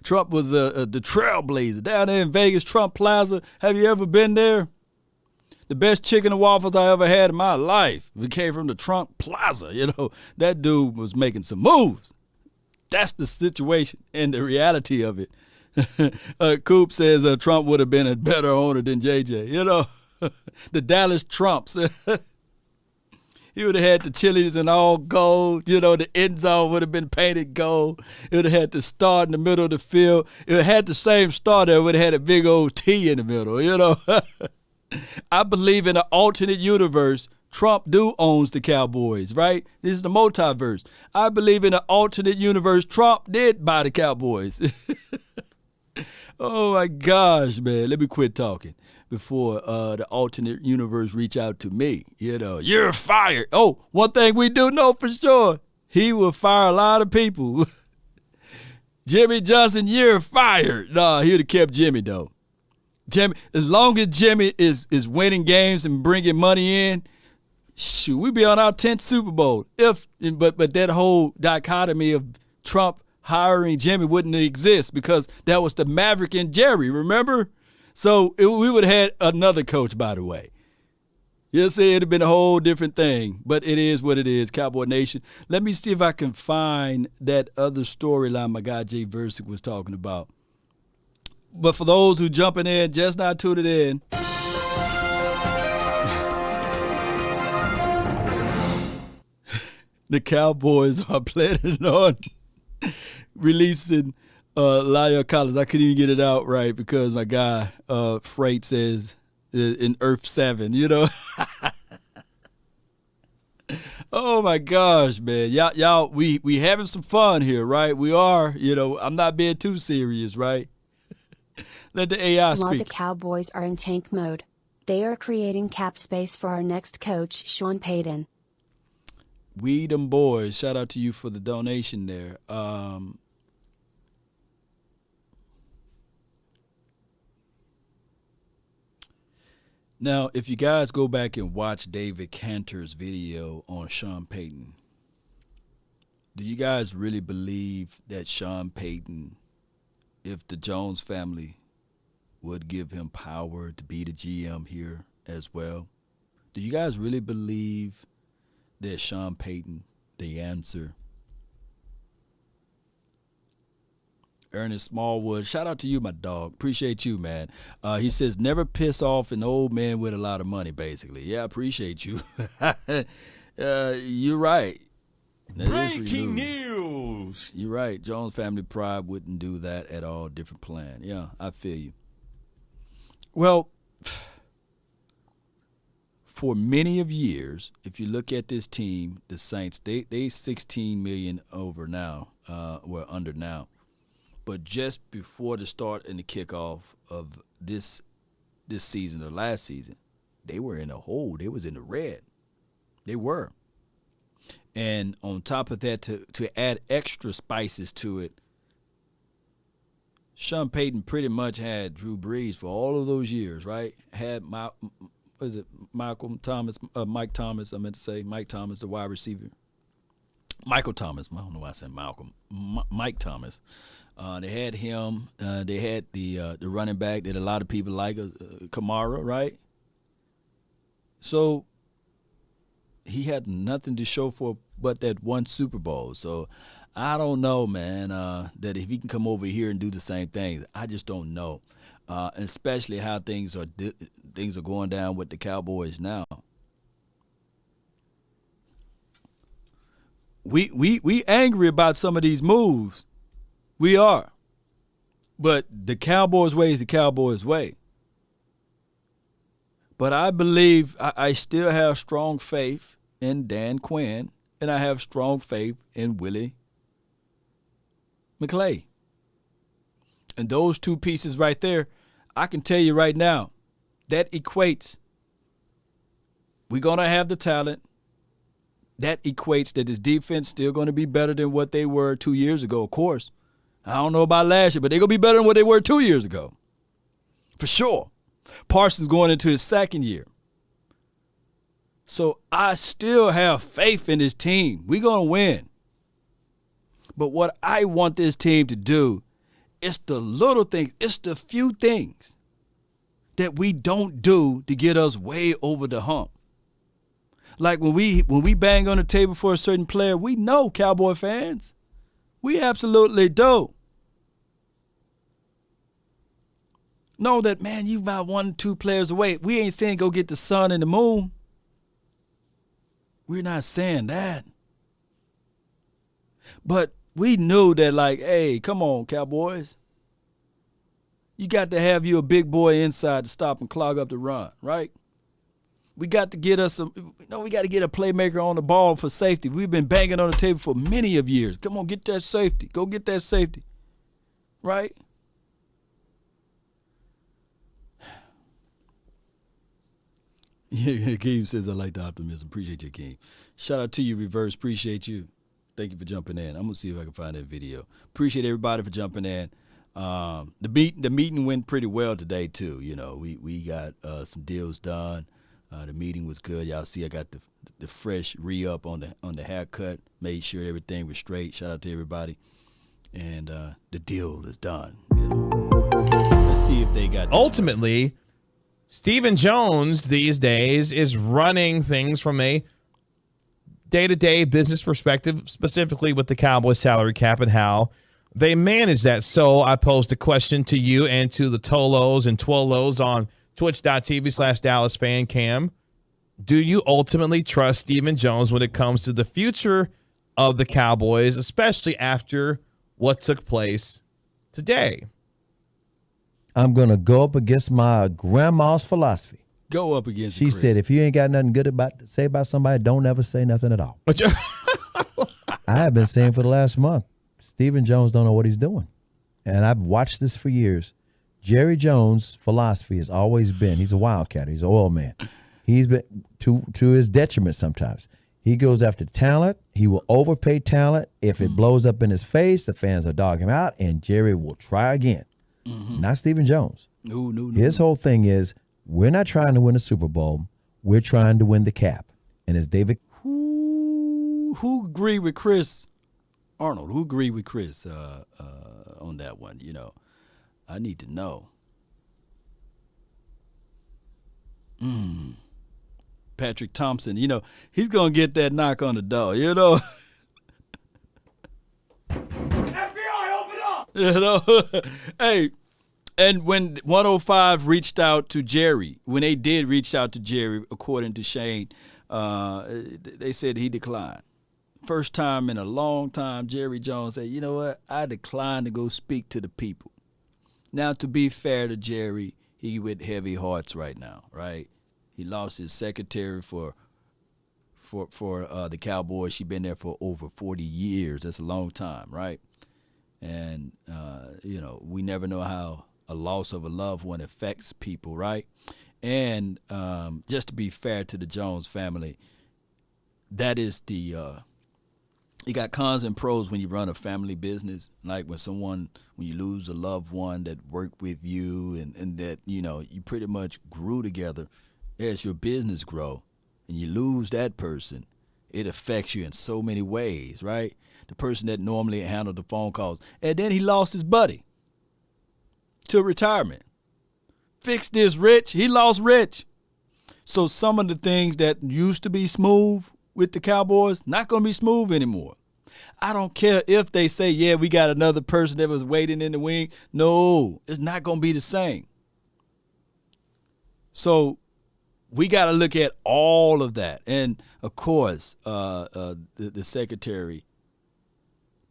Trump was the trailblazer down there in Vegas, Trump Plaza. Have you ever been there? The best chicken and waffles I ever had in my life. We came from the Trump Plaza. That dude was making some moves. That's the situation and the reality of it. Coop says Trump would have been a better owner than JJ. You know, the Dallas Trumps. He would have had the Chili's in all gold. You know, the end zone would have been painted gold. It would have had the star in the middle of the field. It would have had the same star there. It would have had a big old T in the middle, you know. I believe in an alternate universe, Trump owns the Cowboys, right? This is the multiverse. I believe in an alternate universe, Trump did buy the Cowboys. Oh, my gosh, man. Let me quit talking before the alternate universe reach out to me. You know, you're fired. Oh, one thing we do know for sure, he will fire a lot of people. Jimmy Johnson, you're fired. Nah, he would have kept Jimmy, though. Jimmy, as long as Jimmy is winning games and bringing money in, shoot, we'd be on our 10th Super Bowl. But that whole dichotomy of Trump hiring Jimmy wouldn't exist because that was the Maverick and Jerry, remember? So we would have had another coach, by the way. You'll see, it'd have been a whole different thing. But it is what it is, Cowboy Nation. Let me see if I can find that other storyline my guy Jay Versick was talking about. But for those who jumping in, just not tuning in, the Cowboys are planning on releasing Lyle Collins. I couldn't even get it out right because my guy Freight says in Earth 7, you know. Oh my gosh, man. Y'all, we having some fun here, right? We are, you know, I'm not being too serious, right? Let the AI While the speak. Cowboys are in tank mode, they are creating cap space for our next coach, Sean Payton. We them boys. Shout out to you for the donation there. Now, if you guys go back and watch David Cantor's video on Sean Payton, do you guys really believe that Sean Payton, if the Jones family would give him power to be the GM here as well? Do you guys really believe that Sean Payton, the answer? Ernest Smallwood, shout out to you, my dog. Appreciate you, man. He says, never piss off an old man with a lot of money, basically. Yeah, I appreciate you. You're right. That is for Breaking you. news. You're right. Jones family pride wouldn't do that at all. Different plan. Yeah, I feel you. Well, for many of years, if you look at this team, the Saints, they $16 million over now. We're under now. But just before the start and the kickoff of this season or last season, they were in a hole. They was in the red. They were. And on top of that, to add extra spices to it, Sean Payton pretty much had Drew Brees for all of those years, right? Had Mike Thomas, Mike Thomas, the wide receiver. Michael Thomas. I don't know why I said Malcolm. Mike Thomas. They had him. They had the running back that a lot of people like, Kamara, right? So he had nothing to show for but that one Super Bowl. So I don't know, man, that if he can come over here and do the same thing, I just don't know. Especially how things are going down with the Cowboys now. We angry about some of these moves. We are. But the Cowboys' way is the Cowboys' way. But I believe I still have strong faith in Dan Quinn, and I have strong faith in Willie McClay. And those two pieces right there, I can tell you right now, that equates. We're going to have the talent. That equates that this defense still going to be better than what they were 2 years ago, of course. I don't know about last year, but they're going to be better than what they were 2 years ago. For sure. Parsons going into his second year. So I still have faith in this team. We're going to win. But what I want this team to do, it's the little things, it's the few things that we don't do to get us way over the hump. Like when we bang on the table for a certain player, we know, Cowboy fans, We absolutely do. Know that, man, you about 1 or 2 players away. We ain't saying go get the sun and the moon. We're not saying that. But we knew that, like, hey, come on, Cowboys. You got to have you a big boy inside to stop and clog up the run, right? We got to get us we got to get a playmaker on the ball for safety. We've been banging on the table for many of years. Come on, get that safety. Go get that safety. Right? Yeah, Keem says, I like the optimism. Appreciate you, Keem. Shout out to you, Reverse. Appreciate you. Thank you for jumping in. I'm going to see if I can find that video. Appreciate everybody for jumping in. The meeting went pretty well today, too. You know, we got some deals done. The meeting was good. Y'all see I got the fresh re-up on the haircut. Made sure everything was straight. Shout out to everybody. And the deal is done. You know. Let's see if they got ultimately, Stephen Jones these days is running things from a day-to-day business perspective, specifically with the Cowboys salary cap and how they manage that. So I posed a question to you and to the Tolos and Twolos on twitch.tv/DallasFanCam. Do you ultimately trust Stephen Jones when it comes to the future of the Cowboys, especially after what took place today? I'm going to go up against my grandma's philosophy. Go up against She said, if you ain't got nothing good to say about somebody, don't ever say nothing at all. I have been saying for the last month, Stephen Jones don't know what he's doing. And I've watched this for years. Jerry Jones' philosophy has always been, he's a wildcat, he's an oil man. He's been to his detriment sometimes. He goes after talent. He will overpay talent. If it blows up in his face, the fans will dog him out, and Jerry will try again. Not Stephen Jones. No. His whole thing is, we're not trying to win a Super Bowl. We're trying to win the cap. And as David... Who agreed with Chris Arnold? Who agreed with Chris on that one? You know, I need to know. Patrick Thompson, you know, he's going to get that knock on the door, you know. FBI, open up! You know, hey, and when 105 reached out to Jerry, when they did reach out to Jerry, according to Shane, they said he declined. First time in a long time, Jerry Jones said, you know what, I declined to go speak to the people. Now, to be fair to Jerry, he with heavy hearts right now, right? He lost his secretary for the Cowboys. She's been there for over 40 years. That's a long time, right? And, you know, we never know how a loss of a loved one affects people, right? And just to be fair to the Jones family, that is the you got cons and pros when you run a family business. Like when you lose a loved one that worked with you and that, you know, you pretty much grew together. As your business grow and you lose that person, it affects you in so many ways, right? The person that normally handled the phone calls. And then he lost his buddy to retirement. Fix this, Rich. He lost Rich. So some of the things that used to be smooth with the Cowboys, not going to be smooth anymore. I don't care if they say, yeah, we got another person that was waiting in the wing. No, it's not going to be the same. So we got to look at all of that. And, of course, the secretary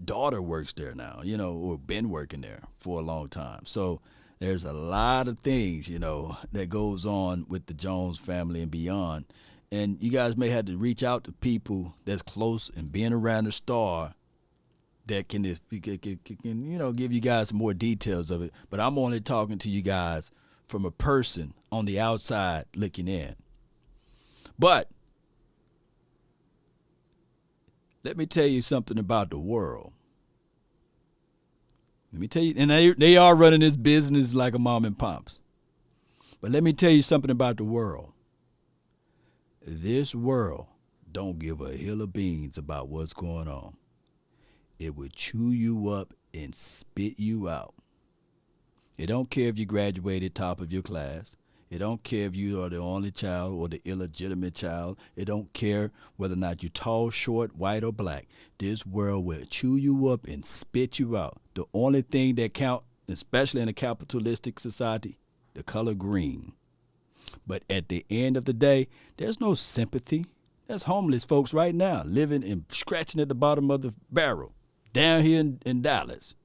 daughter works there now, you know, or been working there for a long time. So there's a lot of things, you know, that goes on with the Jones family and beyond. And you guys may have to reach out to people that's close and being around the star that can you know, give you guys some more details of it. But I'm only talking to you guys from a person on the outside looking in. But let me tell you something about the world. Let me tell you, and they are running this business like a mom and pops. But let me tell you something about the world. This world don't give a hill of beans about what's going on. It will chew you up and spit you out. It don't care if you graduated top of your class. It don't care if you are the only child or the illegitimate child. It don't care whether or not you're tall, short, white, or black. This world will chew you up and spit you out. The only thing that counts, especially in a capitalistic society, the color green. But at the end of the day, there's no sympathy. There's homeless folks right now living and scratching at the bottom of the barrel down here in Dallas.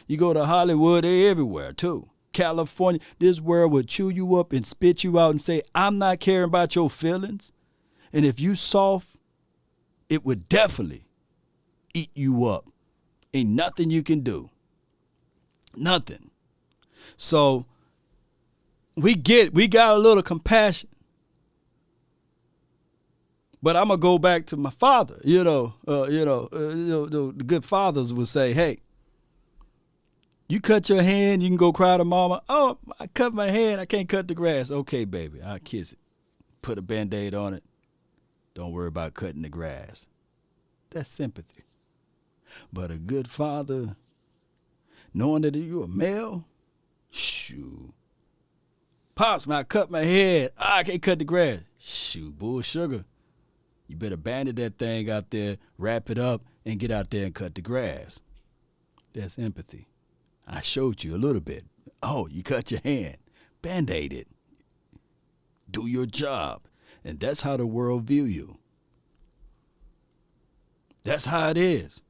You go to Hollywood, they're everywhere too. California, this world will chew you up and spit you out and say, I'm not caring about your feelings. And if you soft, it would definitely eat you up. Ain't nothing you can do. Nothing. So we got a little compassion. But I'm gonna go back to my father. The good fathers would say, hey, you cut your hand, you can go cry to mama. Oh, I cut my hand, I can't cut the grass. Okay, baby, I'll kiss it. Put a Band-Aid on it. Don't worry about cutting the grass. That's sympathy. But a good father, knowing that you're a male, shoot. Pops, man, I cut my head. I can't cut the grass. Shoot, bull sugar. You better bandage that thing out there, wrap it up, and get out there and cut the grass. That's empathy. I showed you a little bit. Oh, you cut your hand. Band-Aid it. Do your job. And that's how the world view you. That's how it is.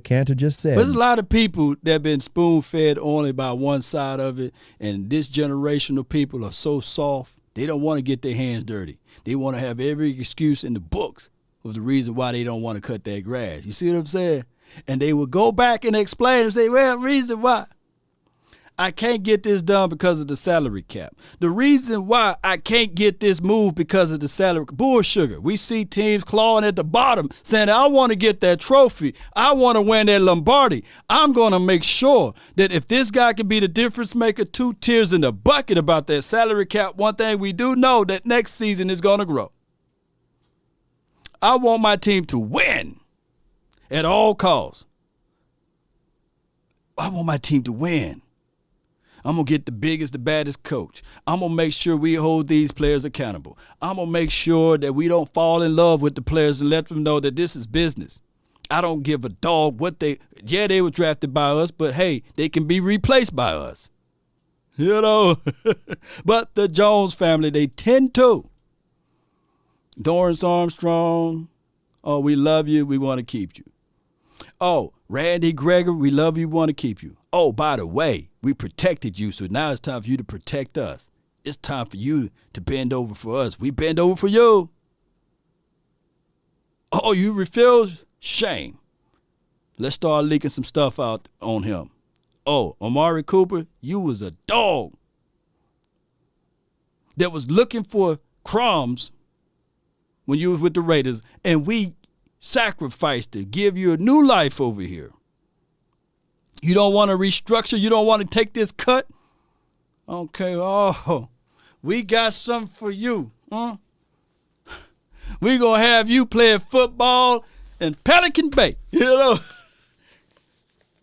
Cantor just said. But there's a lot of people that have been spoon-fed only by one side of it, and this generation of people are so soft, they don't want to get their hands dirty. They want to have every excuse in the books of the reason why they don't want to cut their grass. You see what I'm saying? And they will go back and explain and say, well, reason why I can't get this done because of the salary cap. The reason why I can't get this move because of the salary, bull sugar. We see teams clawing at the bottom saying, I want to get that trophy. I want to win that Lombardi. I'm going to make sure that if this guy can be the difference maker, 2 tears in the bucket about that salary cap, one thing we do know that next season is going to grow. I want my team to win at all costs. I want my team to win. I'm going to get the biggest, the baddest coach. I'm going to make sure we hold these players accountable. I'm going to make sure that we don't fall in love with the players and let them know that this is business. I don't give a dog what they were drafted by us, but hey, they can be replaced by us. You know, but the Jones family, they tend to. Dorrance Armstrong, oh, we love you, we want to keep you. Oh, Randy Gregory, we love you, we want to keep you. Oh, by the way, we protected you, so now it's time for you to protect us. It's time for you to bend over for us. We bend over for you. Oh, you refuse? Shame. Let's start leaking some stuff out on him. Oh, Amari Cooper, you was a dog that was looking for crumbs when you was with the Raiders, and we sacrificed to give you a new life over here. You don't want to restructure? You don't want to take this cut? Okay, oh, we got something for you. Huh? We going to have you playing football in Pelican Bay, you know.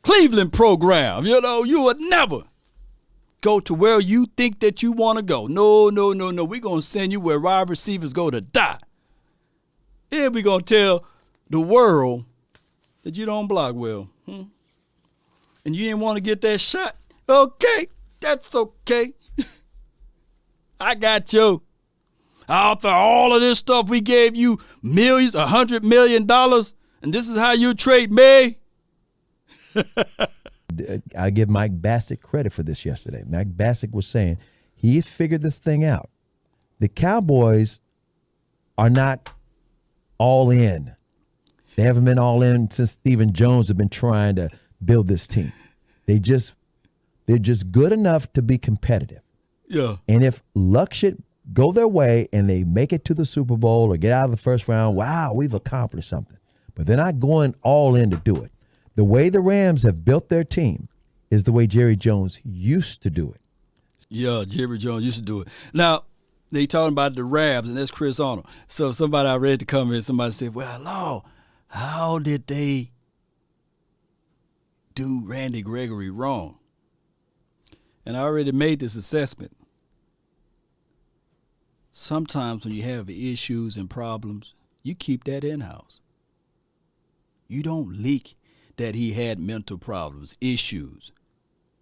Cleveland program, you know, you would never go to where you think that you want to go. No. We're going to send you where wide receivers go to die. And we're going to tell the world that you don't block well. And you didn't want to get that shot. Okay, that's okay. I got you. After all of this stuff, we gave you millions, $100 million, and this is how you trade me? I give Mike Bassett credit for this yesterday. Mike Bassett was saying he figured this thing out. The Cowboys are not all in. They haven't been all in since Stephen Jones have been trying to build this team. They're just good enough to be competitive. Yeah. And if luck should go their way and they make it to the Super Bowl or get out of the first round, wow, we've accomplished something. But they're not going all in to do it. The way the Rams have built their team is the way Jerry Jones used to do it. Yeah, Jerry Jones used to do it. Now, they talking about the Rams, and that's Chris Arnold. So somebody, I read the comment, somebody said, well, Lord, how did they do Randy Gregory wrong? And I already made this assessment. sometimes when you have issues and problems, you keep that in-house. You don't leak that he had mental problems, issues.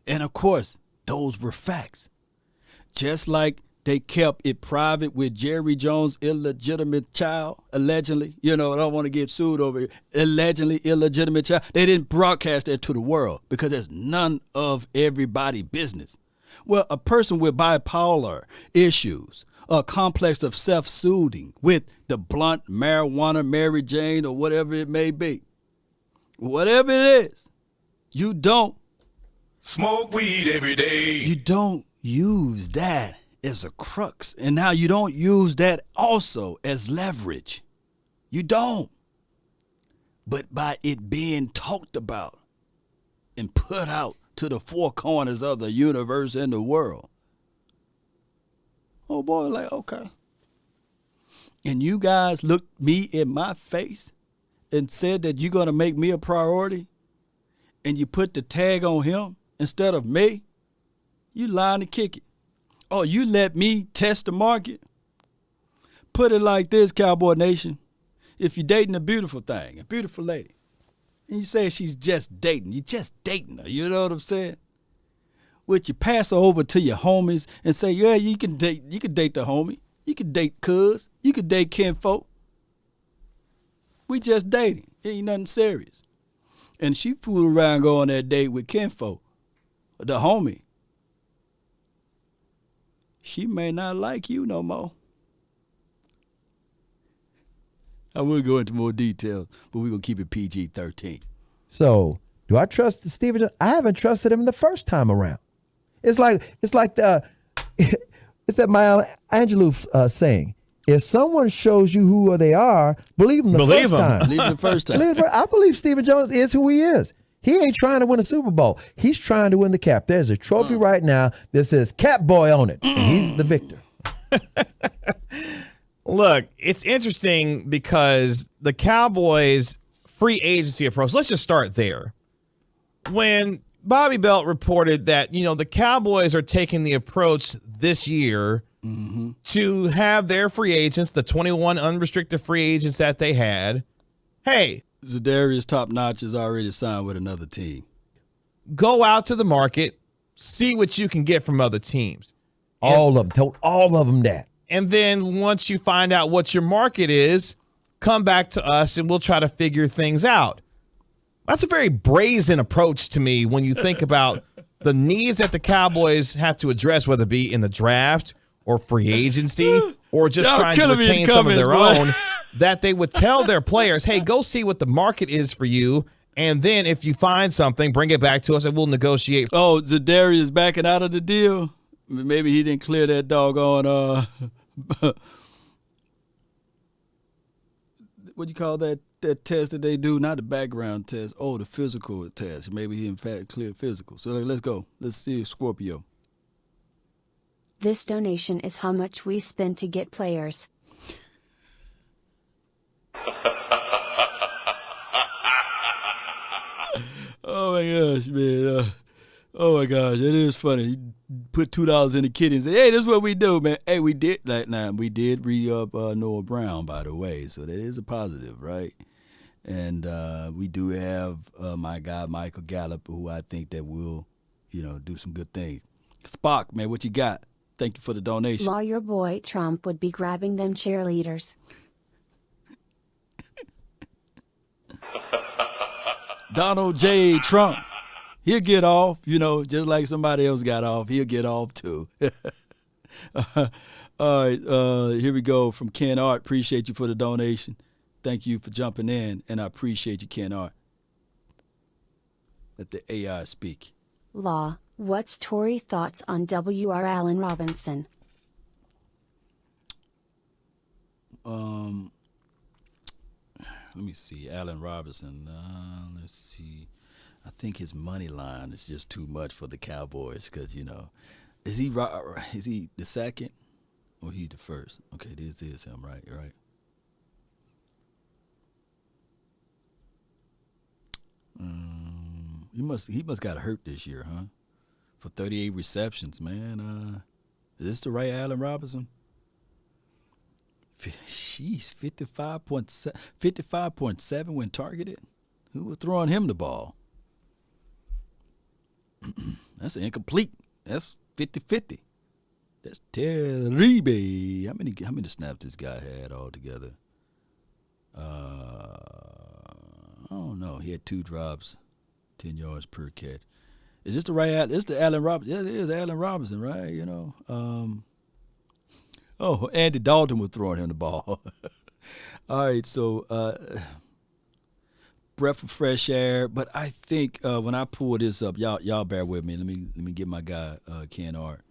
And of course, those were facts. Just like they kept it private with Jerry Jones' illegitimate child, allegedly. I don't want to get sued over it. Allegedly illegitimate child. They didn't broadcast that to the world because there's none of everybody's business. Well, a person with bipolar issues, a complex of self-soothing with the blunt marijuana, Mary Jane, or whatever it may be. Whatever it is, you don't Smoke weed every day. You don't use that as a crux. And now you don't use that also as leverage. You don't. But by it being talked about and put out to the four corners of the universe and the world. Oh boy, like, okay. And you guys looked me in my face and said that you're going to make me a priority, and you put the tag on him instead of me, you lying to kick it. Oh, you let me test the market? Put it like this, Cowboy Nation. If you're dating a beautiful thing, a beautiful lady, and you say she's just dating, you're just dating her, you know what I'm saying? Would you pass her over to your homies and say, yeah, you can date the homie. You can date cuz. You can date kinfolk. We just dating. It ain't nothing serious. And she fooled around going on that date with kinfolk, the homie. She may not like you no more. I will go into more details, but we're going to keep it PG-13. So, do I trust Stephen? I haven't trusted him the first time around. It's like the it's that Maya Angelou saying. If someone shows you who they are, believe them the first time. Believe them the first time. I believe Stephen Jones is who he is. He ain't trying to win a Super Bowl. He's trying to win the cap. There's a trophy right now that says Cap Boy on it, and he's the victor. Look, it's interesting because the Cowboys' free agency approach, let's just start there. When Bobby Belt reported that, the Cowboys are taking the approach this year to have their free agents, the 21 unrestricted free agents that they had, hey, Zadarius Top Notch is already signed with another team. Go out to the market, see what you can get from other teams. All of them. Told all of them that. And then once you find out what your market is, come back to us and we'll try to figure things out. That's a very brazen approach to me when you think about the needs that the Cowboys have to address, whether it be in the draft or free agency or just Y'all trying to killing me in retain the some of their comments, boy. own, that they would tell their players, hey, go see what the market is for you. And then if you find something, bring it back to us and we'll negotiate. Oh, Zadarius backing out of the deal? Maybe he didn't clear that doggone, what do you call that test that they do? Not the background test. Oh, the physical test. Maybe he in fact cleared physical. So let's go. Let's see Scorpio. This donation is how much we spend to get players. Oh my gosh, man. Oh my gosh, it is funny. You put $2 in the kitty and say, hey, this is what we do, man. Hey, we did we did re-up Noah Brown, by the way. So that is a positive, right? And we do have my guy Michael Gallup, who I think that will, do some good things. Spock, man, what you got? Thank you for the donation. Lawyer boy Trump would be grabbing them cheerleaders. Donald J. Trump. He'll get off, just like somebody else got off. He'll get off too. All right, here we go from Ken Art. Appreciate you for the donation. Thank you for jumping in, and I appreciate you, Ken Art. Let the AI speak. Law, what's Tory thoughts on W.R. Allen Robinson? Let me see. Allen Robinson. Let's see. I think his money line is just too much for the Cowboys because, is he the second or he's the first? Okay, this is him, right? Right. He must got hurt this year, huh? For 38 receptions, man. Is this the right Allen Robinson? Sheesh, 55.7 when targeted. Who was throwing him the ball? That's incomplete. That's 50-50. That's terrible. How many snaps this guy had altogether? I don't know. He had 2 drops, 10 yards per catch. Is this the right? This is the Allen Robinson. Yeah, it is Allen Robinson, right? You know. Andy Dalton was throwing him the ball. All right, so breath of fresh air. But I think when I pull this up, y'all bear with me. Let me get my guy Ken Art.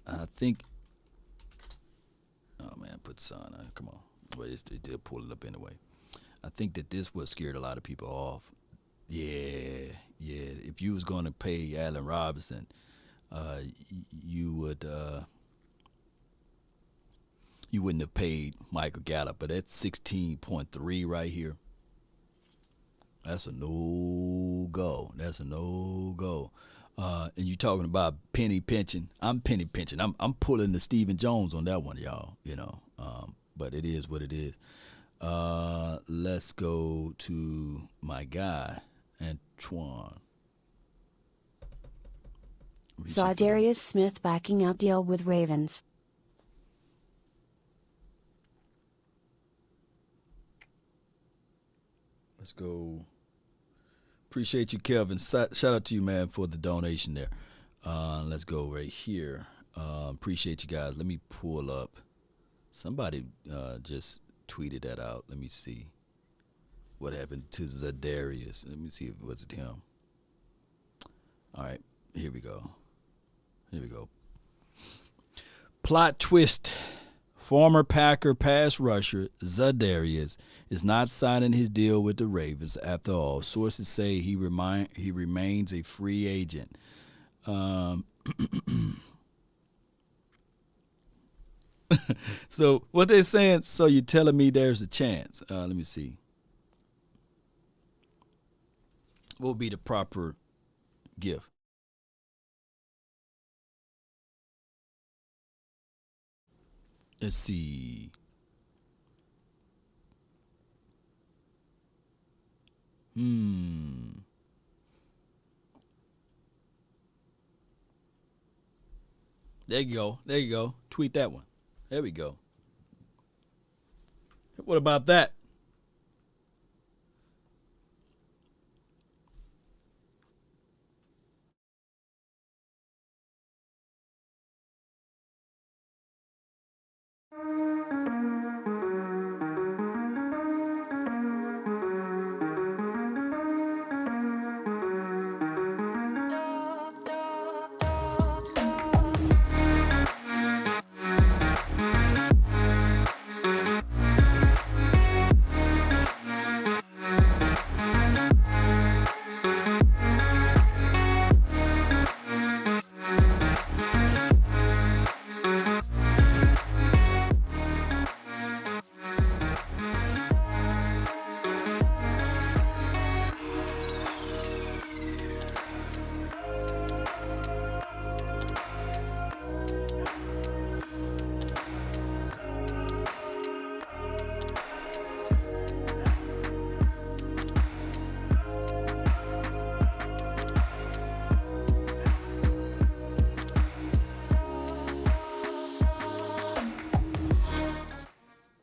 I think. Oh man, put son on. Come on. Well, it did pull it up anyway. I think that this what scared a lot of people off. Yeah. If you was going to pay Allen Robinson, you wouldn't have paid Michael Gallup. But that's 16.3 right here. That's a no go. That's a no go. And you talking about penny pinching? I'm penny pinching. I'm pulling the Stephen Jones on that one, y'all. You know, but it is what it is. Let's go to my guy, Antoine. Saw Darius Smith backing out deal with Ravens. Let's go. Appreciate you, Kelvin. Shout out to you, man, for the donation there. Let's go right here. Appreciate you guys. Let me pull up. Somebody just tweeted that out. Let me see what happened to Zadarius. Let me see if it was him. All right, here we go. Plot twist. Former Packer pass rusher Zadarius is not signing his deal with the Ravens after all. Sources say he remains a free agent. So what they're saying, so you're telling me there's a chance. Let me see. What would be the proper gift? Let's see. There you go. Tweet that one. There we go. What about that?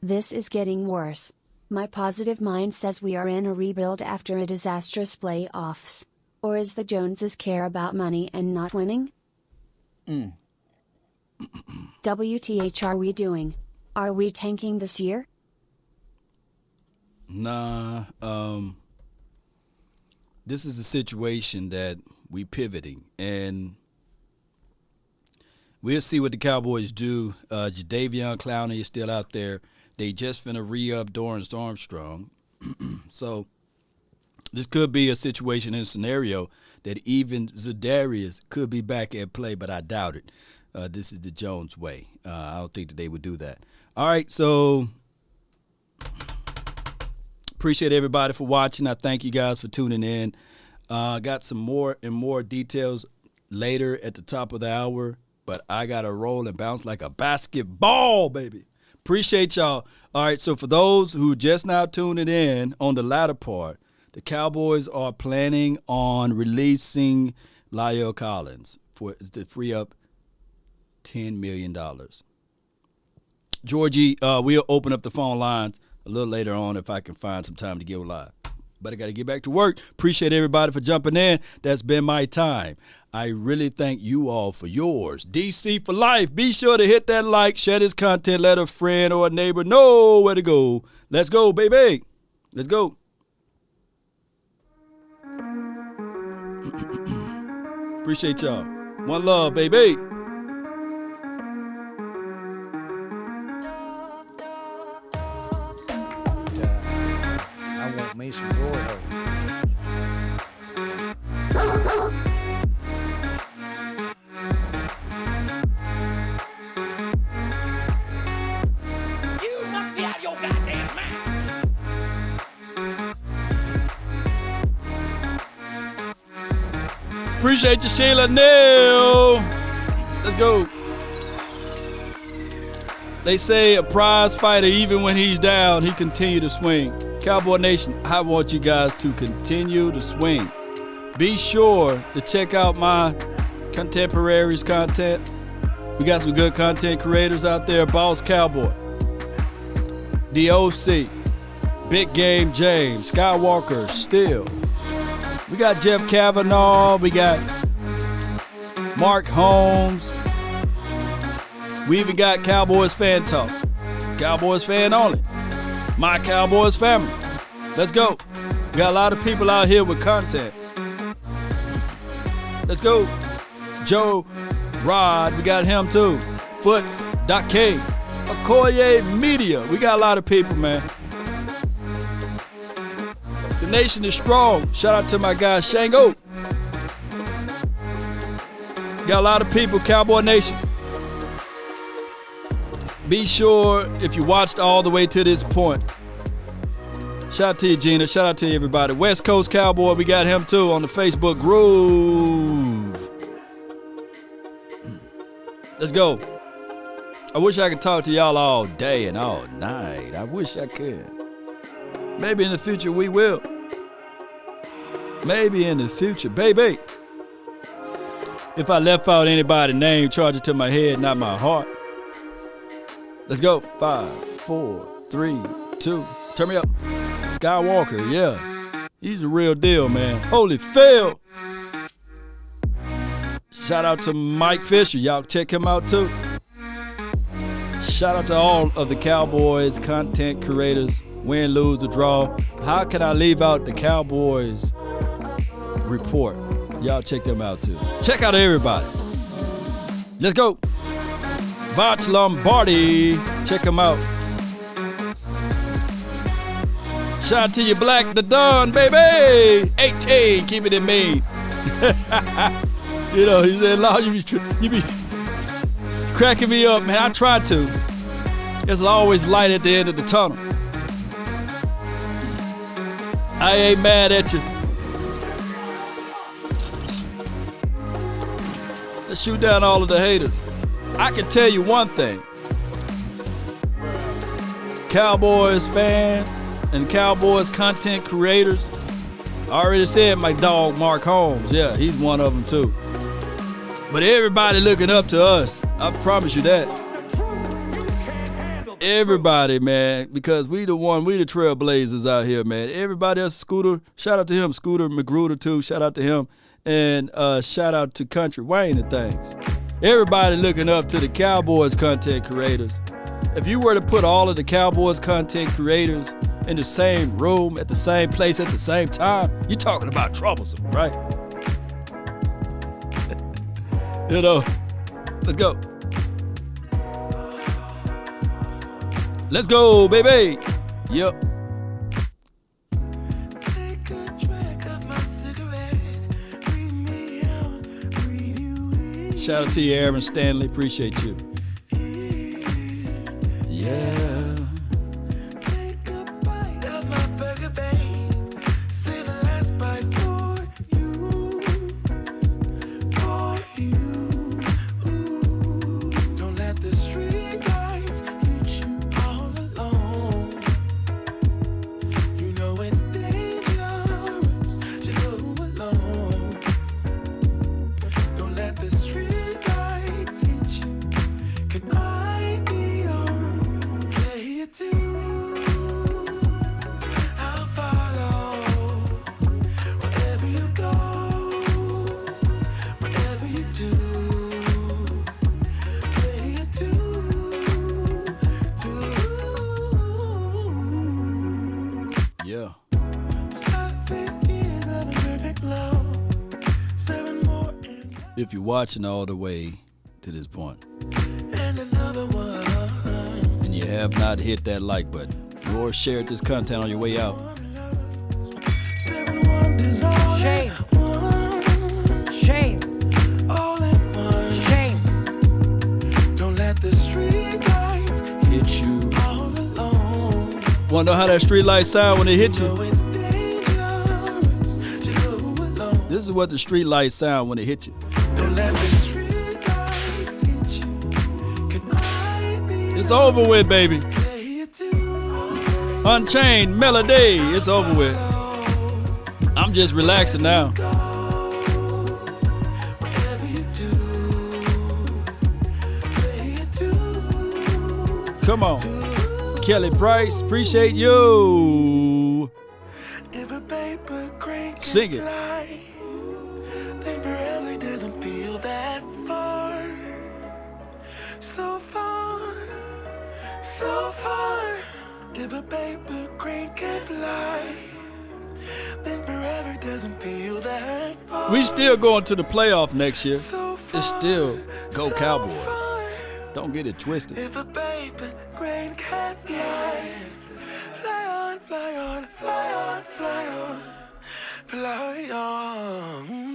This is getting worse. My positive mind says we are in a rebuild after a disastrous playoffs. Or is the Joneses care about money and not winning? WTH are we doing? Are we tanking this year? Nah. This is a situation that we pivoting, and we'll see what the Cowboys do. Jadeveon Clowney is still out there. They just finna re-up Dorrance Armstrong. So this could be a situation and scenario that even Zadarius could be back at play, but I doubt it. This is the Jones way. I don't think that they would do that. All right, so appreciate everybody for watching. I thank you guys for tuning in. Got some more and more details later at the top of the hour. but I got to roll and bounce like a basketball, baby. Appreciate y'all. All right, so for those who just now tuning in on the latter part, the Cowboys are planning on releasing La'el Collins to free up $10 million. Georgie, we'll open up the phone lines a little later on if I can find some time to go live. But I got to get back to work. Appreciate everybody for jumping in. That's been my time. I really thank you all for yours. DC for life. Be sure to hit that like, share this content, let a friend or a neighbor know where to go. Let's go, baby. Let's go. Appreciate y'all. One love, baby. I want me some glory hole. You must be out of your goddamn mind. Appreciate you, Sheila Neal. Let's go. They say a prize fighter, even when he's down, he continue to swing. Cowboy Nation, I want you guys to continue to swing. Be sure to check out my contemporaries content. We got some good content creators out there. Boss Cowboy, The OC, Big Game James, Skywalker, Still. We got Jeff Kavanaugh. We got Mark Holmes. We even got Cowboys Fan Talk. Cowboys Fan Only. My Cowboys Family. Let's go. We got a lot of people out here with content. Let's go. Joe Rod, we got him too. Foots, Doc K, Okoye Media. We got a lot of people, man. The nation is strong. Shout out to my guy Shango. Got a lot of people, Cowboy Nation. Be sure, if you watched all the way to this point, shout out to you, Gina. Shout out to you, everybody. West Coast Cowboy, we got him too on the Facebook Groove. Let's go. I wish I could talk to y'all all day and all night. I wish I could. Maybe in the future we will. Maybe in the future, baby. If I left out anybody's name, charge it to my head, not my heart. Let's go. 5, 4, 3, 2. Turn me up. Skywalker, yeah. He's the real deal, man. Holy Phil. Shout out to Mike Fisher. Y'all check him out too. Shout out to all of the Cowboys content creators. Win, lose, or draw. How can I leave out the Cowboys report? Y'all check them out too. Check out everybody. Let's go. Voch Lombardi. Check him out. Shout out to you, Black the Don, baby. 18, keep it in me. You know, he said, Lord, you be cracking me up, man. I try to. There's always light at the end of the tunnel. I ain't mad at you. Let's shoot down all of the haters. I can tell you one thing. Cowboys fans and Cowboys content creators. I already said my dog Mark Holmes. Yeah, he's one of them too. But everybody looking up to us. I promise you that. Everybody, man, because we the trailblazers out here, man. Everybody else, Scooter, shout out to him. Scooter Magruder too, shout out to him. And shout out to Country Wayne and things. Everybody looking up to the Cowboys content creators. If you were to put all of the Cowboys content creators in the same room, at the same place, at the same time, you're talking about troublesome, right? You know, let's go. Let's go, baby. Yep. Shout out to you, Aaron Stanley. Appreciate you. Yeah. Take a bite of my burger, babe. Save the last bite for you. For you. Ooh. if you're watching all the way to this point And another one. and you have not hit that like button or shared this content on your way out, 7 wonders all Shame. in one. Shame. All in one. Shame. Don't let the street lights hit you all alone. want to know how that street light sound when it hit Know you? it's dangerous to go alone. This is what the street lights sound when it hit you. Don't let the street lights hit you. Can I be It's over with, baby. here too? Unchained Melody, it's over with. I'm just relaxing now. Whatever you do, play it too. Come on. Kelly Price, appreciate you. If a paper crane can Sing it. fly, then forever doesn't feel that far. So far, so far. If a paper crane can fly, then forever doesn't feel that far. We still going to the playoff next year. So It's far, still go so Cowboys. far. Don't get it twisted. If a paper crane can fly, fly on, fly on, fly on, fly on, fly on.